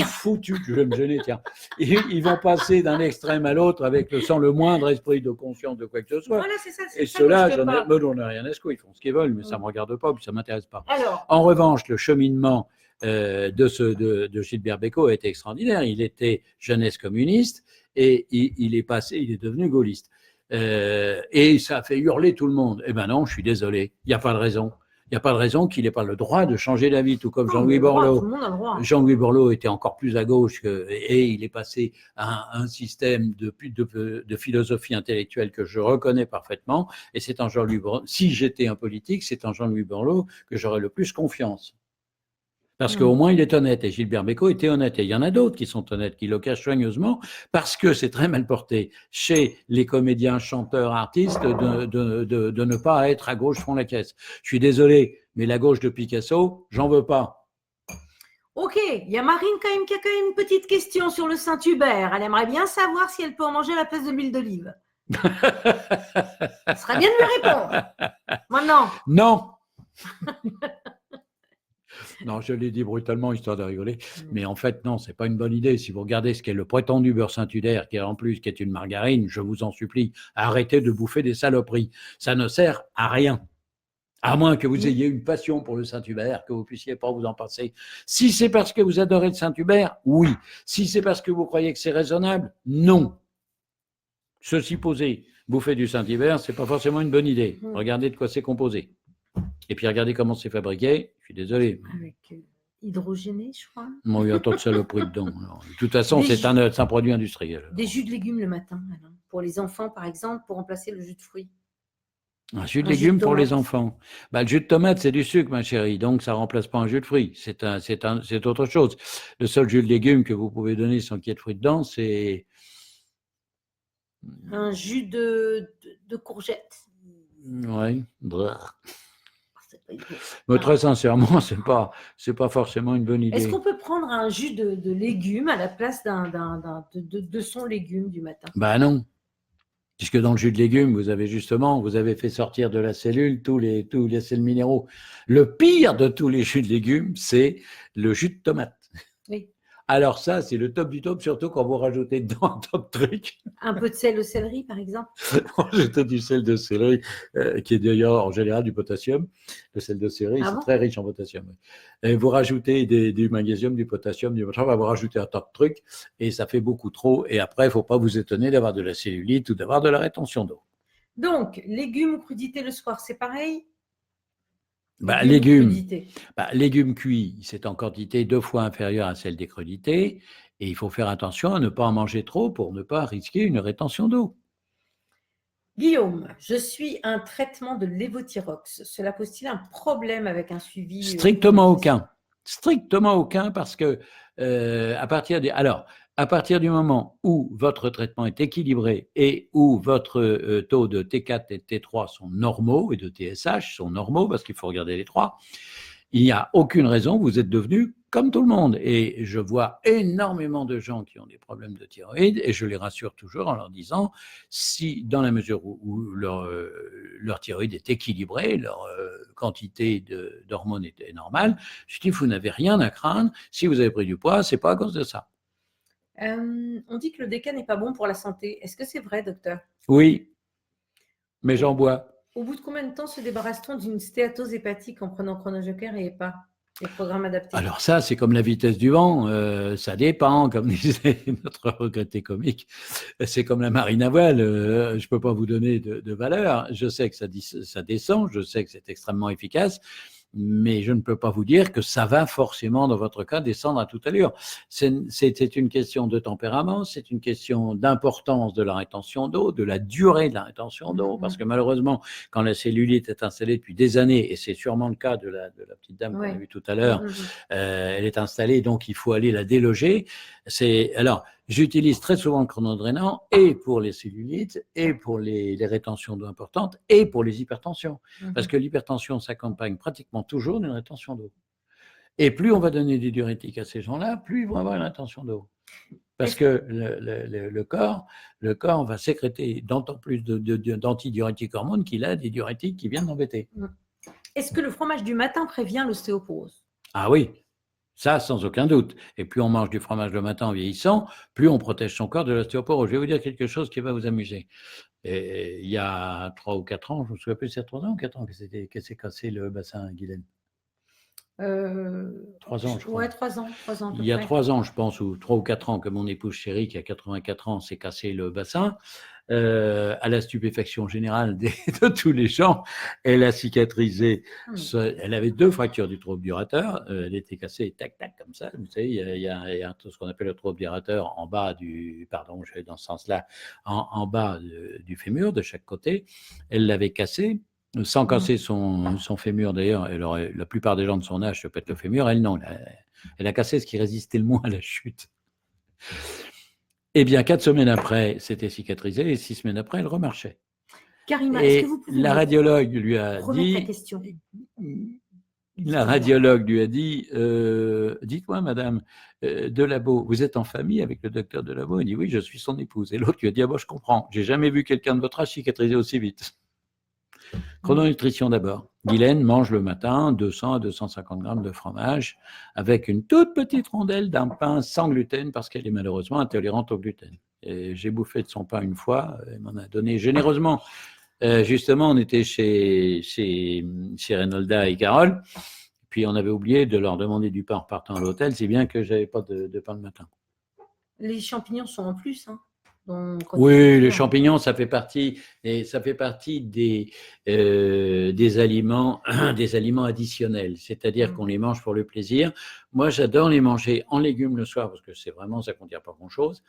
foutus. Je vais me gêner, tiens. Ils vont passer d'un extrême à l'autre sans le moindre esprit de conscience de quoi que ce soit. Voilà, c'est ça. Et ceux-là, j'en ai rien à secouer. Ils font ce qu'ils veulent, mais ça ne me regarde pas, puis ça ne m'intéresse pas. Alors, en revanche, le cheminement de Gilbert Bécaud a été extraordinaire. Il était jeunesse communiste et il est devenu gaulliste. Et ça a fait hurler tout le monde. Eh ben non, je suis désolé, il n'y a pas de raison. Il n'y a pas de raison qu'il n'ait pas le droit de changer d'avis, tout comme Jean-Louis Borloo. Jean-Louis Borloo était encore plus à gauche et il est passé à un système de philosophie intellectuelle que je reconnais parfaitement. Et c'est en Jean-Louis Borloo, si j'étais un politique, c'est en Jean-Louis Borloo que j'aurais le plus confiance. Parce qu'au moins, il est honnête. Et Gilbert Bécaud était honnête. Et il y en a d'autres qui sont honnêtes, qui le cachent soigneusement, parce que c'est très mal porté chez les comédiens, chanteurs, artistes, de ne pas être à gauche fond la caisse. Je suis désolé, mais la gauche de Picasso, j'en veux pas. Ok, il y a Marine quand même qui a quand même une petite question sur le Saint-Hubert. Elle aimerait bien savoir si elle peut en manger à la place de l'huile d'olive. Ça serait bien de lui répondre. Maintenant. Non. Non, je l'ai dit brutalement, histoire de rigoler. Mais en fait, non, c'est pas une bonne idée. Si vous regardez ce qu'est le prétendu beurre Saint-Hubert, qui est une margarine, je vous en supplie, arrêtez de bouffer des saloperies. Ça ne sert à rien. À moins que vous ayez une passion pour le Saint-Hubert, que vous puissiez pas vous en passer. Si c'est parce que vous adorez le Saint-Hubert, oui. Si c'est parce que vous croyez que c'est raisonnable, non. Ceci posé, bouffer du Saint-Hubert, c'est pas forcément une bonne idée. Regardez de quoi c'est composé. Et puis regardez comment c'est fabriqué. Je suis désolé. Avec hydrogéné, je crois. Bon, il y a tant de saloperies dedans. Alors, de toute façon, c'est un produit industriel. Des jus de légumes le matin, alors, pour les enfants, par exemple, pour remplacer le jus de fruits. Un jus de légumes pour les enfants. Bah, le jus de tomate, c'est du sucre, ma chérie. Donc, ça ne remplace pas un jus de fruits. C'est autre chose. Le seul jus de légumes que vous pouvez donner sans qu'il y ait de fruits dedans, c'est un jus de courgette. Oui. Mais très sincèrement, c'est pas forcément une bonne idée. Est-ce qu'on peut prendre un jus de légumes à la place de son légume du matin? Ben non. Puisque dans le jus de légumes, vous avez fait sortir de la cellule tous les sels minéraux. Le pire de tous les jus de légumes, c'est le jus de tomate. Oui. Alors ça, c'est le top du top, surtout quand vous rajoutez dedans un top truc. Un peu de sel de céleri, par exemple. Rajoutez du sel de céleri, qui est d'ailleurs en général du potassium. Le sel de céleri, c'est très riche en potassium. Et vous rajoutez du magnésium, du potassium, du machin, vous rajoutez un tas de trucs, et ça fait beaucoup trop. Et après, il ne faut pas vous étonner d'avoir de la cellulite ou d'avoir de la rétention d'eau. Donc, légumes ou crudités le soir, c'est pareil? Légumes cuits, c'est en quantité 2 fois inférieure à celle des crudités, et il faut faire attention à ne pas en manger trop pour ne pas risquer une rétention d'eau. Guillaume, je suis un traitement de lévothyrox. Cela pose-t-il un problème avec un suivi? Strictement aucun. Strictement aucun, parce que à partir du moment où votre traitement est équilibré et où votre taux de T4 et de T3 sont normaux et de TSH sont normaux, parce qu'il faut regarder les trois, il n'y a aucune raison, vous êtes devenu comme tout le monde. Et je vois énormément de gens qui ont des problèmes de thyroïde et je les rassure toujours en leur disant, si dans la mesure où leur thyroïde est équilibrée, leur quantité d'hormones est normale, je dis, vous n'avez rien à craindre. Si vous avez pris du poids, c'est pas à cause de ça. On dit que le DK n'est pas bon pour la santé. Est-ce que c'est vrai, docteur? Oui, mais j'en bois. Au bout de combien de temps se débarrasse-t-on d'une stéatose hépatique en prenant Chronojoker et EPA, les programmes adaptés? Alors ça, c'est comme la vitesse du vent, ça dépend, comme disait notre regretté comique. C'est comme la marine à voile, je ne peux pas vous donner de valeur. Je sais que ça descend, je sais que c'est extrêmement efficace, mais je ne peux pas vous dire que ça va forcément, dans votre cas, descendre à toute allure. C'est une question de tempérament, c'est une question d'importance de la rétention d'eau, de la durée de la rétention d'eau, parce que malheureusement, quand la cellulite est installée depuis des années, et c'est sûrement le cas de la petite dame qu'on a vue tout à l'heure, elle est installée, donc il faut aller la déloger. Alors, j'utilise très souvent le chronodrainant et pour les cellulites, et pour les rétentions d'eau importantes, et pour les hypertensions. Parce que l'hypertension s'accompagne pratiquement toujours d'une rétention d'eau. Et plus on va donner des diurétiques à ces gens-là, plus ils vont avoir une rétention d'eau. Parce que le corps va sécréter d'autant plus d'antidiurétiques hormones qu'il a des diurétiques qui viennent l'embêter. Est-ce que le fromage du matin prévient l'ostéoporose? Ah oui, ça sans aucun doute. Et plus on mange du fromage le matin en vieillissant, plus on protège son corps de l'ostéoporose. Je vais vous dire quelque chose qui va vous amuser. Et il y a 3 ou 4 ans, je me souviens plus, c'est 3 ans ou 4 ans qu'elle s'est cassé le bassin, Guylaine. 3 ans, je crois. Ouais, 3 ans. 3 ans Il y a 3 ans, je pense, ou 3 ou 4 ans, que mon épouse chérie, qui a 84 ans, s'est cassé le bassin. À la stupéfaction générale de tous les gens, elle a cicatrisé. Elle avait 2 fractures du tronc obturateur. Elle était cassée, tac, tac, comme ça. Vous savez, il y a ce qu'on appelle le tronc obturateur en bas pardon, je vais dans ce sens-là, en bas du fémur, de chaque côté. Elle l'avait cassé. Sans casser son fémur, d'ailleurs, la plupart des gens de son âge se pètent le fémur, elle non. Elle a cassé ce qui résistait le moins à la chute. Eh bien, 4 semaines après, c'était cicatrisé, et 6 semaines après, elle remarchait. Karima, est-ce que vous pouvez la radiologue lui a dit... la question. La radiologue lui a dit, dites-moi, madame Delabo, vous êtes en famille avec le docteur Delabo? Elle dit, oui, je suis son épouse. Et l'autre lui a dit, ah bon, je comprends, j'ai jamais vu quelqu'un de votre âge cicatriser aussi vite. Chrononutrition d'abord. Guylaine mange le matin 200 à 250 grammes de fromage avec une toute petite rondelle d'un pain sans gluten parce qu'elle est malheureusement intolérante au gluten. Et j'ai bouffé de son pain une fois, elle m'en a donné généreusement. Justement, on était chez Reynolda et Carole, puis on avait oublié de leur demander du pain en repartant à l'hôtel, si bien que je n'avais pas de pain le matin. Les champignons sont en plus, hein. Oui, les champignons, ça fait partie des aliments additionnels, c'est-à-dire qu'on les mange pour le plaisir. Moi, j'adore les manger en légumes le soir parce que ça contient pas grand-chose.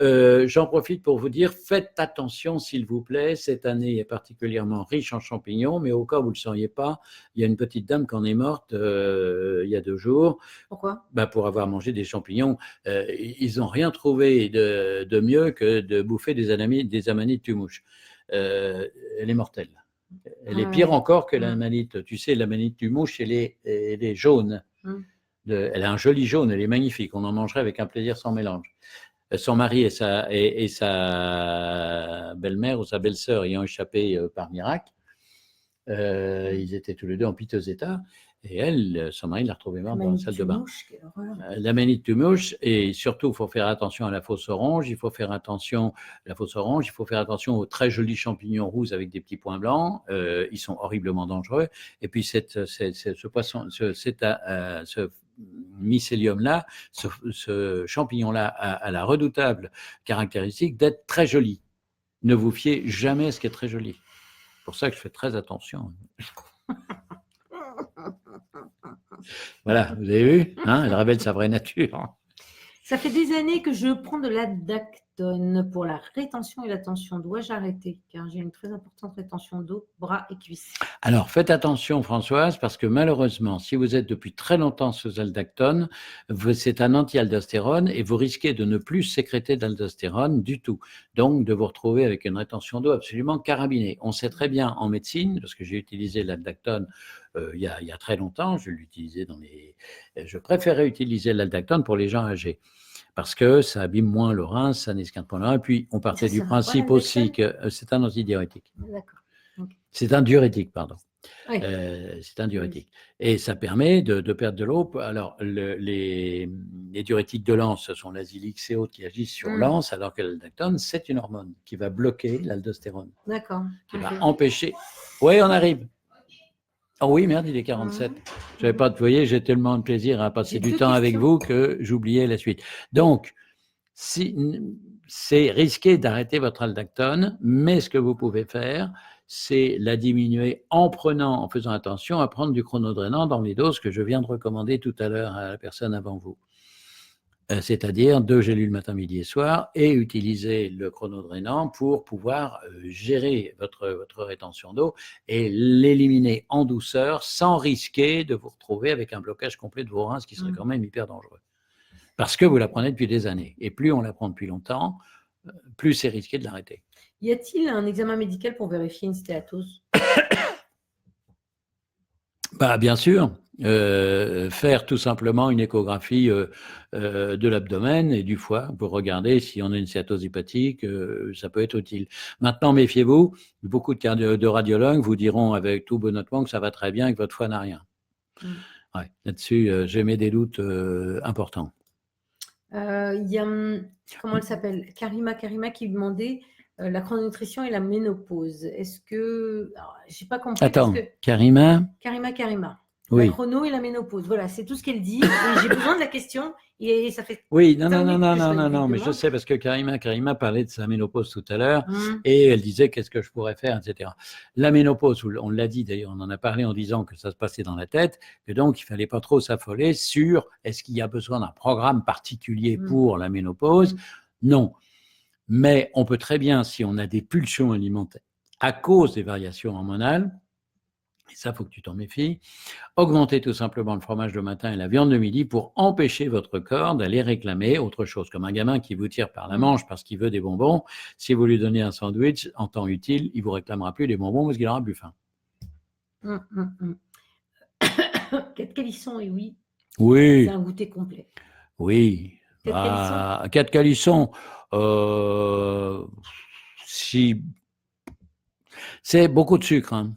J'en profite pour vous dire, faites attention s'il vous plaît, cette année est particulièrement riche en champignons, mais au cas où vous ne le sauriez pas, il y a une petite dame qui en est morte il y a 2 jours. Pourquoi? Pour avoir mangé des champignons. Ils n'ont rien trouvé de mieux que de bouffer des amanites tumouches. Elle est mortelle. Elle est pire encore que l'amanite. Tu sais, l'amanite tumouche, elle est jaune. Elle a un joli jaune, elle est magnifique. On en mangerait avec un plaisir sans mélange. Son mari et sa belle-mère ou sa belle-sœur ayant échappé par miracle, ils étaient tous les 2 en piteux état. Et elle, son mari l'a retrouvée morte dans la salle de bain. L'amanite tumouche, et surtout, il faut faire attention à la fausse orange. Il faut faire attention aux très jolis champignons rouges avec des petits points blancs. Ils sont horriblement dangereux. Et puis, ce poisson, ce mycélium-là, ce champignon-là a la redoutable caractéristique d'être très joli. Ne vous fiez jamais à ce qui est très joli. C'est pour ça que je fais très attention. Voilà, vous avez vu, hein, elle révèle sa vraie nature. Ça fait des années que je prends de l'Aldactone pour la rétention et la tension. Dois-je arrêter? Car j'ai une très importante rétention d'eau, bras et cuisses. Alors, faites attention, Françoise, parce que malheureusement, si vous êtes depuis très longtemps sous Aldactone, c'est un anti-aldostérone et vous risquez de ne plus sécréter d'aldostérone du tout. Donc, de vous retrouver avec une rétention d'eau absolument carabinée. On sait très bien en médecine, parce que j'ai utilisé l'Aldactone il y a très longtemps, je préférais utiliser l'Aldactone pour les gens âgés. Parce que ça abîme moins le rein, ça n'esquinte pas le rein. Et puis, on partait du principe aussi que c'est un antidiurétique. D'accord. Okay. C'est un diurétique, pardon. Oui. C'est un diurétique. Et ça permet de perdre de l'eau. Alors, les diurétiques de l'anse, ce sont l'azilix et autres qui agissent sur l'anse, alors que l'aldactone, c'est une hormone qui va bloquer l'aldostérone. D'accord. Qui va empêcher. Oui, on arrive. Oh oui, merde, il est 47. Je n'avais pas, vous voyez, j'ai tellement de plaisir à passer du temps avec vous que j'oubliais la suite. Donc, c'est risqué d'arrêter votre aldactone, mais ce que vous pouvez faire, c'est la diminuer en faisant attention à prendre du chronodrénant dans les doses que je viens de recommander tout à l'heure à la personne avant vous. C'est-à-dire 2 gélules matin, midi et soir, et utiliser le chronodrénant pour pouvoir gérer votre rétention d'eau et l'éliminer en douceur sans risquer de vous retrouver avec un blocage complet de vos reins, ce qui serait quand même hyper dangereux. Parce que vous la prenez depuis des années. Et plus on la prend depuis longtemps, plus c'est risqué de l'arrêter. Y a-t-il un examen médical pour vérifier une stéatose? Bien sûr. faire tout simplement une échographie de l'abdomen et du foie pour regarder si on a une cystose hépatique, ça peut être utile. Maintenant, méfiez-vous, beaucoup de radiologues vous diront avec tout bonnement que ça va très bien et que votre foie n'a rien. Ouais, là-dessus, j'émets des doutes importants. Il y a, comment elle s'appelle, Karima qui demandait la chrononutrition et la ménopause. Est-ce que... Je n'ai pas compris. Attends, parce que... Karima. Oui. La chrono et la ménopause. Voilà, c'est tout ce qu'elle dit. Et j'ai besoin de la question. Et ça fait. Oui, non, mais je sais parce que Karima parlait de sa ménopause tout à l'heure et elle disait qu'est-ce que je pourrais faire, etc. La ménopause, on l'a dit d'ailleurs, on en a parlé en disant que ça se passait dans la tête et donc il fallait pas trop s'affoler sur est-ce qu'il y a besoin d'un programme particulier pour la ménopause. Non, mais on peut très bien, si on a des pulsions alimentaires à cause des variations hormonales, et ça, il faut que tu t'en méfies, augmenter tout simplement le fromage le matin et la viande le midi pour empêcher votre corps d'aller réclamer autre chose. Comme un gamin qui vous tire par la manche parce qu'il veut des bonbons, si vous lui donnez un sandwich en temps utile, il ne vous réclamera plus des bonbons parce qu'il aura plus faim. Quatre calissons, et oui. Oui. C'est un goûter complet. Oui. Quatre calissons. Si... C'est beaucoup de sucre. Hein.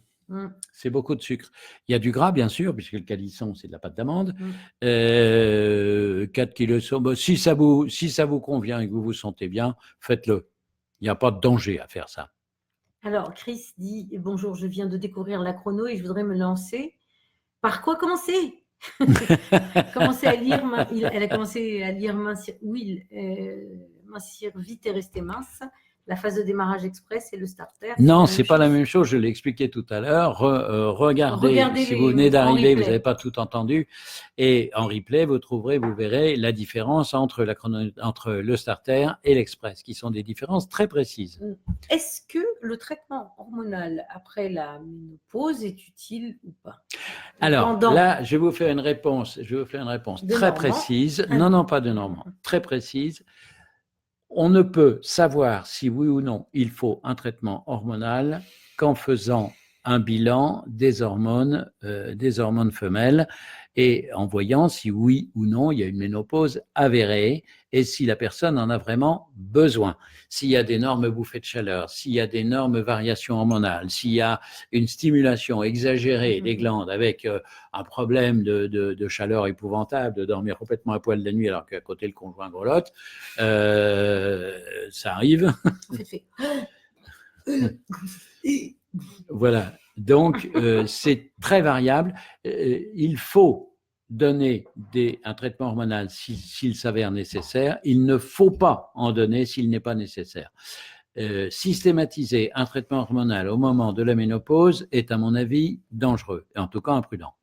C'est beaucoup de sucre. Il y a du gras, bien sûr, puisque le calisson, c'est de la pâte d'amande. 4 kg. Si ça vous convient et que vous vous sentez bien, faites-le. Il n'y a pas de danger à faire ça. Alors, Chris dit « Bonjour, je viens de découvrir la chrono et je voudrais me lancer. Par quoi commencer ?» Elle a commencé à lire Mincir vite et rester mince. La phase de démarrage express et le starter. Non, c'est pas la même chose. Je l'ai expliqué tout à l'heure. Regardez si vous venez d'arriver, vous n'avez pas tout entendu. Et en replay, vous verrez la différence entre le starter et l'express, qui sont des différences très précises. Est-ce que le traitement hormonal après la ménopause est utile ou pas? Alors là, je vais vous faire une réponse très précise. Non, pas de Normand. Très précise. On ne peut savoir si oui ou non il faut un traitement hormonal qu'en faisant un bilan des hormones femelles et en voyant si oui ou non il y a une ménopause avérée et si la personne en a vraiment besoin. S'il y a d'énormes bouffées de chaleur, s'il y a d'énormes variations hormonales, s'il y a une stimulation exagérée des glandes avec un problème de chaleur épouvantable, de dormir complètement à poil la nuit alors qu'à côté le conjoint grelotte, ça arrive. Voilà, donc c'est très variable. Il faut donner un traitement hormonal s'il s'avère nécessaire. Il ne faut pas en donner s'il n'est pas nécessaire. Systématiser un traitement hormonal au moment de la ménopause est, à mon avis, dangereux, et en tout cas imprudent.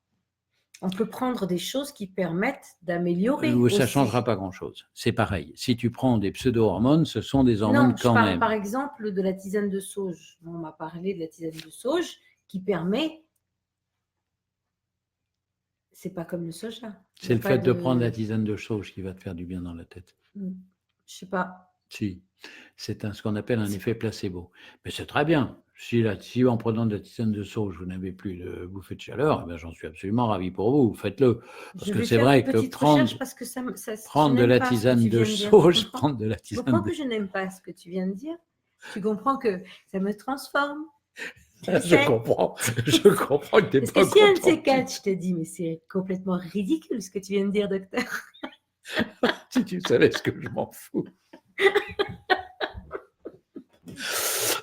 On peut prendre des choses qui permettent d'améliorer. Ça ne changera pas grand-chose. C'est pareil. Si tu prends des pseudo-hormones, ce sont des hormones quand même. Non, je parle par exemple de la tisane de sauge. On m'a parlé de la tisane de sauge qui permet... C'est pas comme le soja. C'est le fait de prendre la tisane de sauge qui va te faire du bien dans la tête. Je sais pas. Si. C'est ce qu'on appelle un effet placebo. Mais c'est très bien. Si en prenant de la tisane de sauge, vous n'avez plus de bouffée de chaleur, eh j'en suis absolument ravi pour vous. Faites-le. Parce que c'est vrai que prendre de la tisane de sauge, prendre de la tisane de... Je comprends que je n'aime pas ce que tu viens de dire. Tu comprends que ça me transforme. Je comprends que tu n'es pas content. Parce que si un de ces quatre, je te dis, mais c'est complètement ridicule ce que tu viens de dire, docteur. Si tu savais ce que je m'en fous.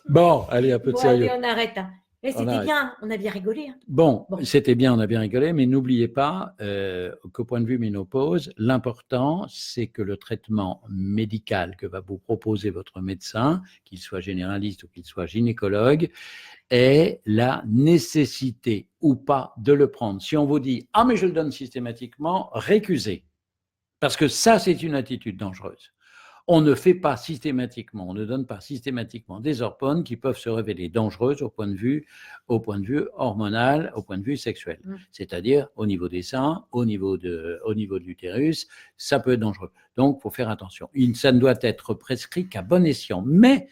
Bon, allez, un peu de sérieux. Allez, on arrête. Hein. C'était bien, on a bien rigolé. Hein. Bon, c'était bien, on a bien rigolé, mais n'oubliez pas qu'au point de vue ménopause, l'important, c'est que le traitement médical que va vous proposer votre médecin, qu'il soit généraliste ou qu'il soit gynécologue, ait la nécessité ou pas de le prendre. Si on vous dit « Ah, mais je le donne systématiquement », récusez. Parce que ça, c'est une attitude dangereuse. On ne fait pas systématiquement, on ne donne pas systématiquement des hormones qui peuvent se révéler dangereuses au point de vue hormonal, au point de vue sexuel. C'est-à-dire au niveau des seins, au niveau de l'utérus, ça peut être dangereux. Donc, il faut faire attention. Ça ne doit être prescrit qu'à bon escient. Mais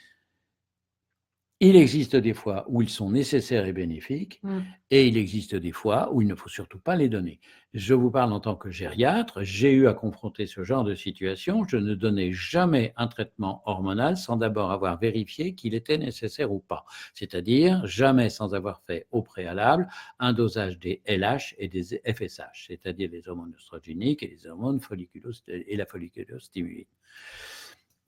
Il existe des fois où ils sont nécessaires et bénéfiques, Mm. et il existe des fois où il ne faut surtout pas les donner. Je vous parle en tant que gériatre, j'ai eu à confronter ce genre de situation. Je ne donnais jamais un traitement hormonal sans d'abord avoir vérifié qu'il était nécessaire ou pas. C'est-à-dire jamais sans avoir fait au préalable un dosage des LH et des FSH, c'est-à-dire les hormones oestrogéniques et les hormones et la folliculostimuline.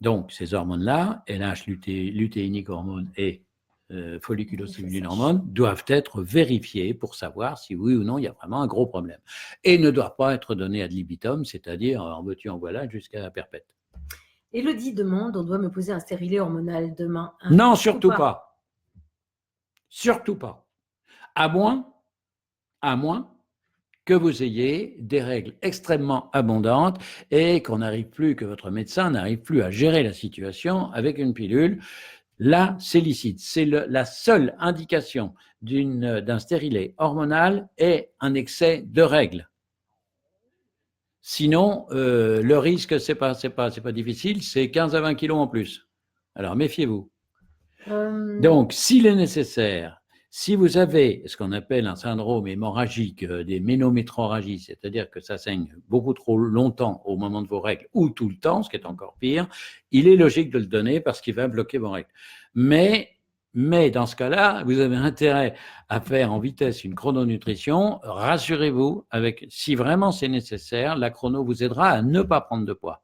Donc, ces hormones-là, LH, lutéinique hormone et folliculostimuline hormone, doivent être vérifiées pour savoir si oui ou non il y a vraiment un gros problème. Et ne doivent pas être données ad libitum, c'est-à-dire en veux-tu, en voilà, jusqu'à la perpète. Élodie demande, on doit me poser un stérilet hormonal demain. Non, surtout pas. Surtout pas. À moins que vous ayez des règles extrêmement abondantes et que votre médecin n'arrive plus à gérer la situation avec une pilule. Là, c'est licite. C'est la seule indication d'un stérilet hormonal est un excès de règles. Sinon, le risque, c'est pas difficile, c'est 15 à 20 kilos en plus. Alors, méfiez-vous. Donc, s'il est nécessaire, si vous avez ce qu'on appelle un syndrome hémorragique, des ménométrorragies, c'est-à-dire que ça saigne beaucoup trop longtemps au moment de vos règles ou tout le temps, ce qui est encore pire, il est logique de le donner parce qu'il va bloquer vos règles. Mais dans ce cas-là, vous avez intérêt à faire en vitesse une chrononutrition. Rassurez-vous, si vraiment c'est nécessaire, la chrono vous aidera à ne pas prendre de poids.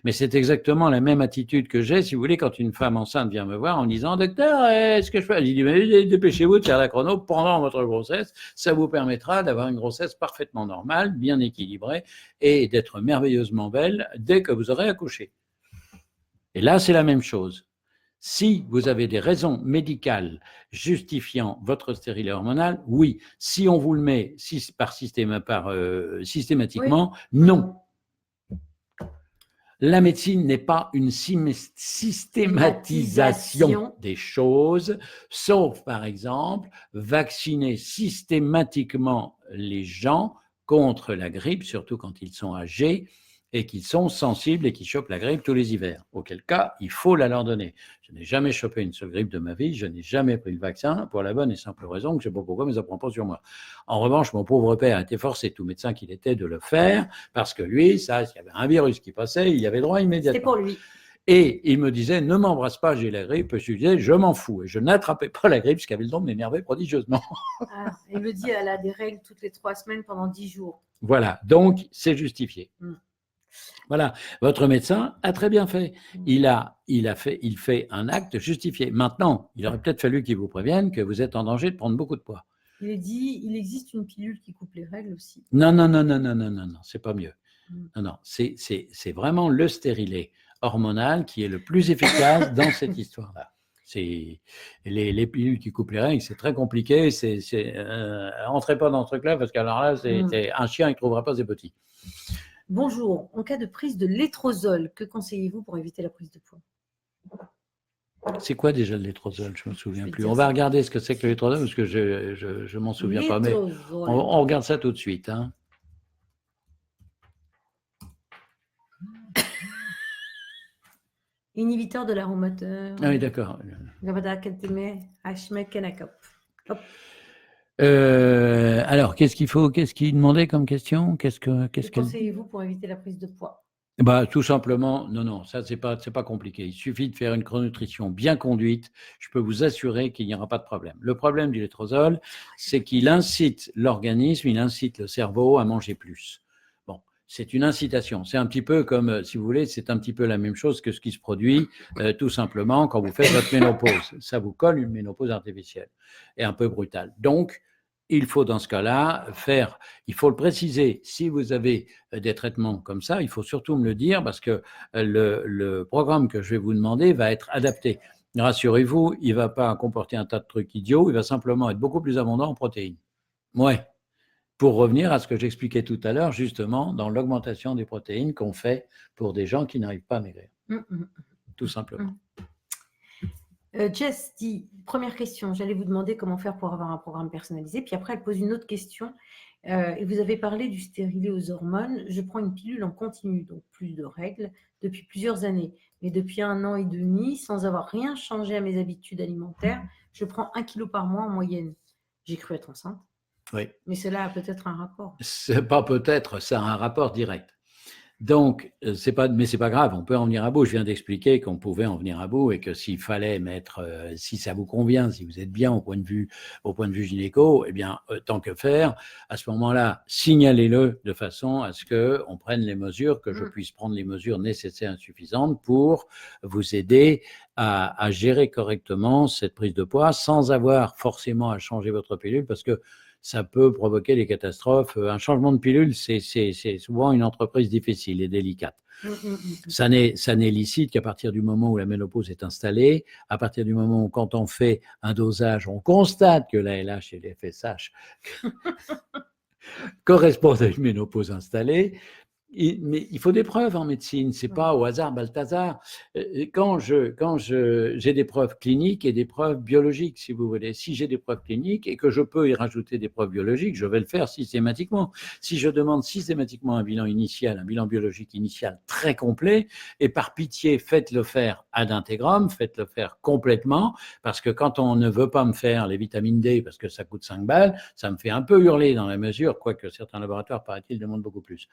Mais c'est exactement la même attitude que j'ai, si vous voulez, quand une femme enceinte vient me voir en me disant « Docteur, est-ce que je peux ?» Je dis « Mais dépêchez-vous de faire la chrono pendant votre grossesse. Ça vous permettra d'avoir une grossesse parfaitement normale, bien équilibrée et d'être merveilleusement belle dès que vous aurez accouché. » Et là, c'est la même chose. Si vous avez des raisons médicales justifiant votre stérilet hormonal, oui. Si on vous le met systématiquement, oui. Non. La médecine n'est pas une systématisation des choses, sauf par exemple vacciner systématiquement les gens contre la grippe, surtout quand ils sont âgés et qu'ils sont sensibles et qu'ils chopent la grippe tous les hivers. Auquel cas, il faut la leur donner. Je n'ai jamais chopé une seule grippe de ma vie, je n'ai jamais pris le vaccin pour la bonne et simple raison que je ne sais pas pourquoi, mais ça ne prend pas sur moi. En revanche, mon pauvre père a été forcé, tout médecin qu'il était, de le faire parce que lui, s'il y avait un virus qui passait, il y avait droit immédiatement. C'était pour lui. Et il me disait, ne m'embrasse pas, j'ai la grippe. Je lui disais, je m'en fous. Et je n'attrapais pas la grippe, ce qui avait le don de m'énerver prodigieusement. Ah, il me dit, elle a des règles toutes les 3 semaines pendant 10 jours. Voilà, donc c'est justifié. Voilà, votre médecin a très bien fait. Il fait un acte justifié. Maintenant, il aurait peut-être fallu qu'il vous prévienne que vous êtes en danger de prendre beaucoup de poids. Il dit, il existe une pilule qui coupe les règles aussi. Non, c'est pas mieux. Non, c'est vraiment le stérilet hormonal qui est le plus efficace dans cette histoire-là. Les pilules qui coupent les règles, c'est très compliqué. Entrez pas dans ce truc-là parce qu'alors là, un chien, il ne trouvera pas ses petits. Bonjour, en cas de prise de létrozole, que conseillez-vous pour éviter la prise de poids? C'est quoi déjà le létrozole? Je ne me souviens plus. On va regarder ce que c'est que le létrozole parce que je m'en souviens pas. Mais on regarde ça tout de suite. Hein. Inhibiteur de l'aromateur. Ah oui, d'accord. Alors, qu'est-ce qu'il faut? Qu'est-ce qu'il demandait comme question? Que conseillez-vous pour éviter la prise de poids? Tout simplement, non, ça c'est pas compliqué. Il suffit de faire une chrononutrition bien conduite. Je peux vous assurer qu'il n'y aura pas de problème. Le problème du létrozole, c'est qu'il incite l'organisme, il incite le cerveau à manger plus. Bon, c'est une incitation. C'est un petit peu comme, si vous voulez, c'est un petit peu la même chose que ce qui se produit tout simplement quand vous faites votre ménopause. Ça vous colle une ménopause artificielle et un peu brutale. Donc, il faut dans ce cas-là il faut le préciser, si vous avez des traitements comme ça, il faut surtout me le dire parce que le programme que je vais vous demander va être adapté. Rassurez-vous, il ne va pas comporter un tas de trucs idiots, il va simplement être beaucoup plus abondant en protéines. Ouais. Pour revenir à ce que j'expliquais tout à l'heure, justement, dans l'augmentation des protéines qu'on fait pour des gens qui n'arrivent pas à maigrir. Tout simplement. Jess dit, première question, j'allais vous demander comment faire pour avoir un programme personnalisé. Puis après, elle pose une autre question Et vous avez parlé du stérilet aux hormones. Je prends une pilule en continu, donc plus de règles, depuis plusieurs années. Mais depuis 1 an et demi, sans avoir rien changé à mes habitudes alimentaires, je prends 1 kilo par mois en moyenne. J'ai cru être enceinte. Oui. Mais cela a peut-être un rapport. C'est pas peut-être, ça a un rapport direct. Donc, c'est pas grave, on peut en venir à bout. Je viens d'expliquer qu'on pouvait en venir à bout et que s'il fallait mettre, si ça vous convient, si vous êtes bien au point de vue gynéco, eh bien, tant que faire, à ce moment-là, signalez-le de façon à ce qu'on prenne les mesures, que je puisse prendre les mesures nécessaires et suffisantes pour vous aider à gérer correctement cette prise de poids sans avoir forcément à changer votre pilule parce que ça peut provoquer des catastrophes. Un changement de pilule, c'est souvent une entreprise difficile et délicate. Ça n'est licite qu'à partir du moment où la ménopause est installée, à partir du moment où, quand on fait un dosage, on constate que la LH et les FSH correspondent à une ménopause installée. Mais il faut des preuves en médecine, c'est pas au hasard Balthazar. Quand j'ai des preuves cliniques et des preuves biologiques, si vous voulez, si j'ai des preuves cliniques et que je peux y rajouter des preuves biologiques, je vais le faire systématiquement. Si je demande systématiquement un bilan initial, un bilan biologique initial très complet, et par pitié, faites-le faire ad integrum, faites-le faire complètement, parce que quand on ne veut pas me faire les vitamines D parce que ça coûte 5 balles, ça me fait un peu hurler dans la mesure, quoique certains laboratoires, paraît-il, demandent beaucoup plus.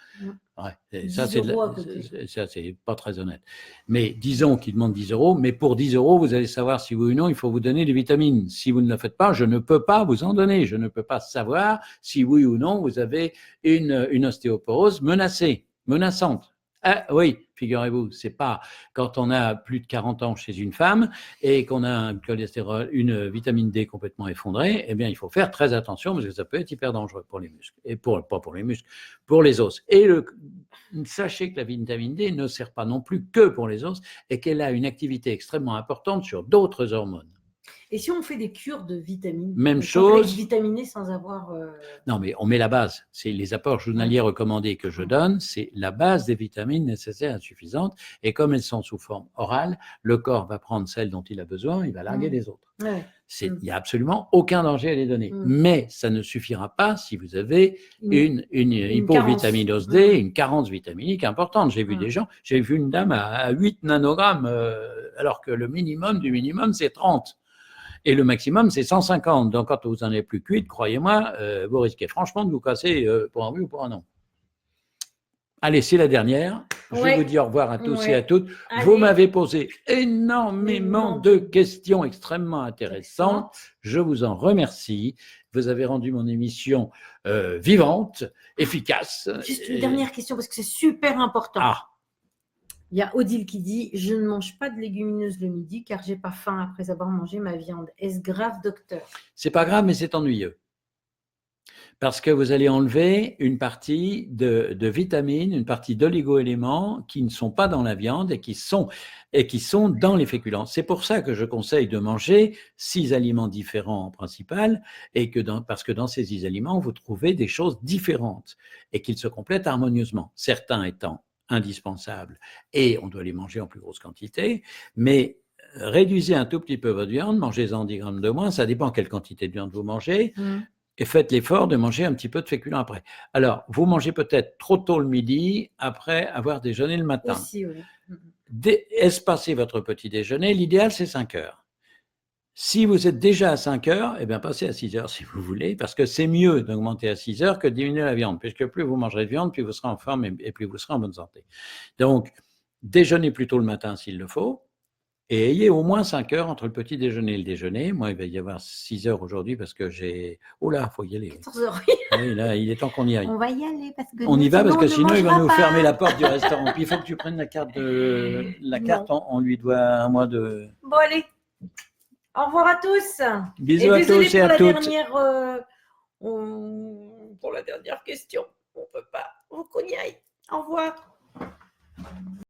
Ouais, ça, c'est pas très honnête. Mais disons qu'ils demandent 10 €, mais pour 10 €, vous allez savoir si oui ou non, il faut vous donner des vitamines. Si vous ne le faites pas, je ne peux pas vous en donner. Je ne peux pas savoir si oui ou non vous avez une ostéoporose menaçante. Ah oui, figurez-vous, c'est pas quand on a plus de 40 ans chez une femme et qu'on a un cholestérol, une vitamine D complètement effondrée, eh bien, il faut faire très attention parce que ça peut être hyper dangereux pour les muscles et pas pour les muscles, pour les os. Et sachez que la vitamine D ne sert pas non plus que pour les os et qu'elle a une activité extrêmement importante sur d'autres hormones. Et si on fait des cures de vitamines, même chose. Vitaminées sans avoir. Non, mais on met la base. C'est les apports journaliers recommandés que je donne. C'est la base des vitamines nécessaires et suffisantes. Et comme elles sont sous forme orale, le corps va prendre celles dont il a besoin, il va larguer les autres. Il n'y a absolument aucun danger à les donner. Mais ça ne suffira pas si vous avez une hypovitaminose D, une carence vitaminique importante. J'ai vu des gens, j'ai vu une dame à 8 nanogrammes, alors que le minimum du minimum, c'est 30. Et le maximum, c'est 150. Donc, quand vous n'en avez plus qu'une, croyez-moi, vous risquez franchement de vous casser pour un oui ou pour un non. Allez, c'est la dernière. Je vous dis au revoir à tous et à toutes. Allez. Vous m'avez posé énormément de questions extrêmement intéressantes. Je vous en remercie. Vous avez rendu mon émission vivante, efficace. Juste une dernière question, parce que c'est super important. Il y a Odile qui dit « Je ne mange pas de légumineuses le midi car j'ai pas faim après avoir mangé ma viande. Est-ce grave, docteur ?» C'est pas grave, mais c'est ennuyeux. Parce que vous allez enlever une partie de vitamines, une partie d'oligo-éléments qui ne sont pas dans la viande et qui sont dans les féculents. C'est pour ça que je conseille de manger 6 aliments différents en principal et parce que dans ces 6 aliments, vous trouvez des choses différentes et qu'ils se complètent harmonieusement, certains étant indispensables et on doit les manger en plus grosse quantité, mais réduisez un tout petit peu votre viande, mangez-en 10 grammes de moins, ça dépend quelle quantité de viande vous mangez, et faites l'effort de manger un petit peu de féculents après. Alors, vous mangez peut-être trop tôt le midi après avoir déjeuné le matin. Aussi, oui. Espacez votre petit déjeuner, l'idéal c'est 5 heures. Si vous êtes déjà à 5 heures, eh bien passez à 6 heures si vous voulez, parce que c'est mieux d'augmenter à 6 heures que de diminuer la viande, puisque plus vous mangerez de viande, plus vous serez en forme et plus vous serez en bonne santé. Donc, déjeunez plutôt le matin s'il le faut, et ayez au moins 5 heures entre le petit déjeuner et le déjeuner. Moi, il va y avoir 6 heures aujourd'hui parce que j'ai... Oh là, il faut y aller. 14 heures. Oui, là, il est temps qu'on y aille. On va y aller parce que... On y va parce que sinon, il va nous fermer la porte du restaurant. Puis il faut que tu prennes la carte de... La carte, on lui doit un mois de... Bon, allez. Au revoir à tous. Bisous à tous et à toutes. Pour la dernière question. On ne peut pas. On y aille. Au revoir.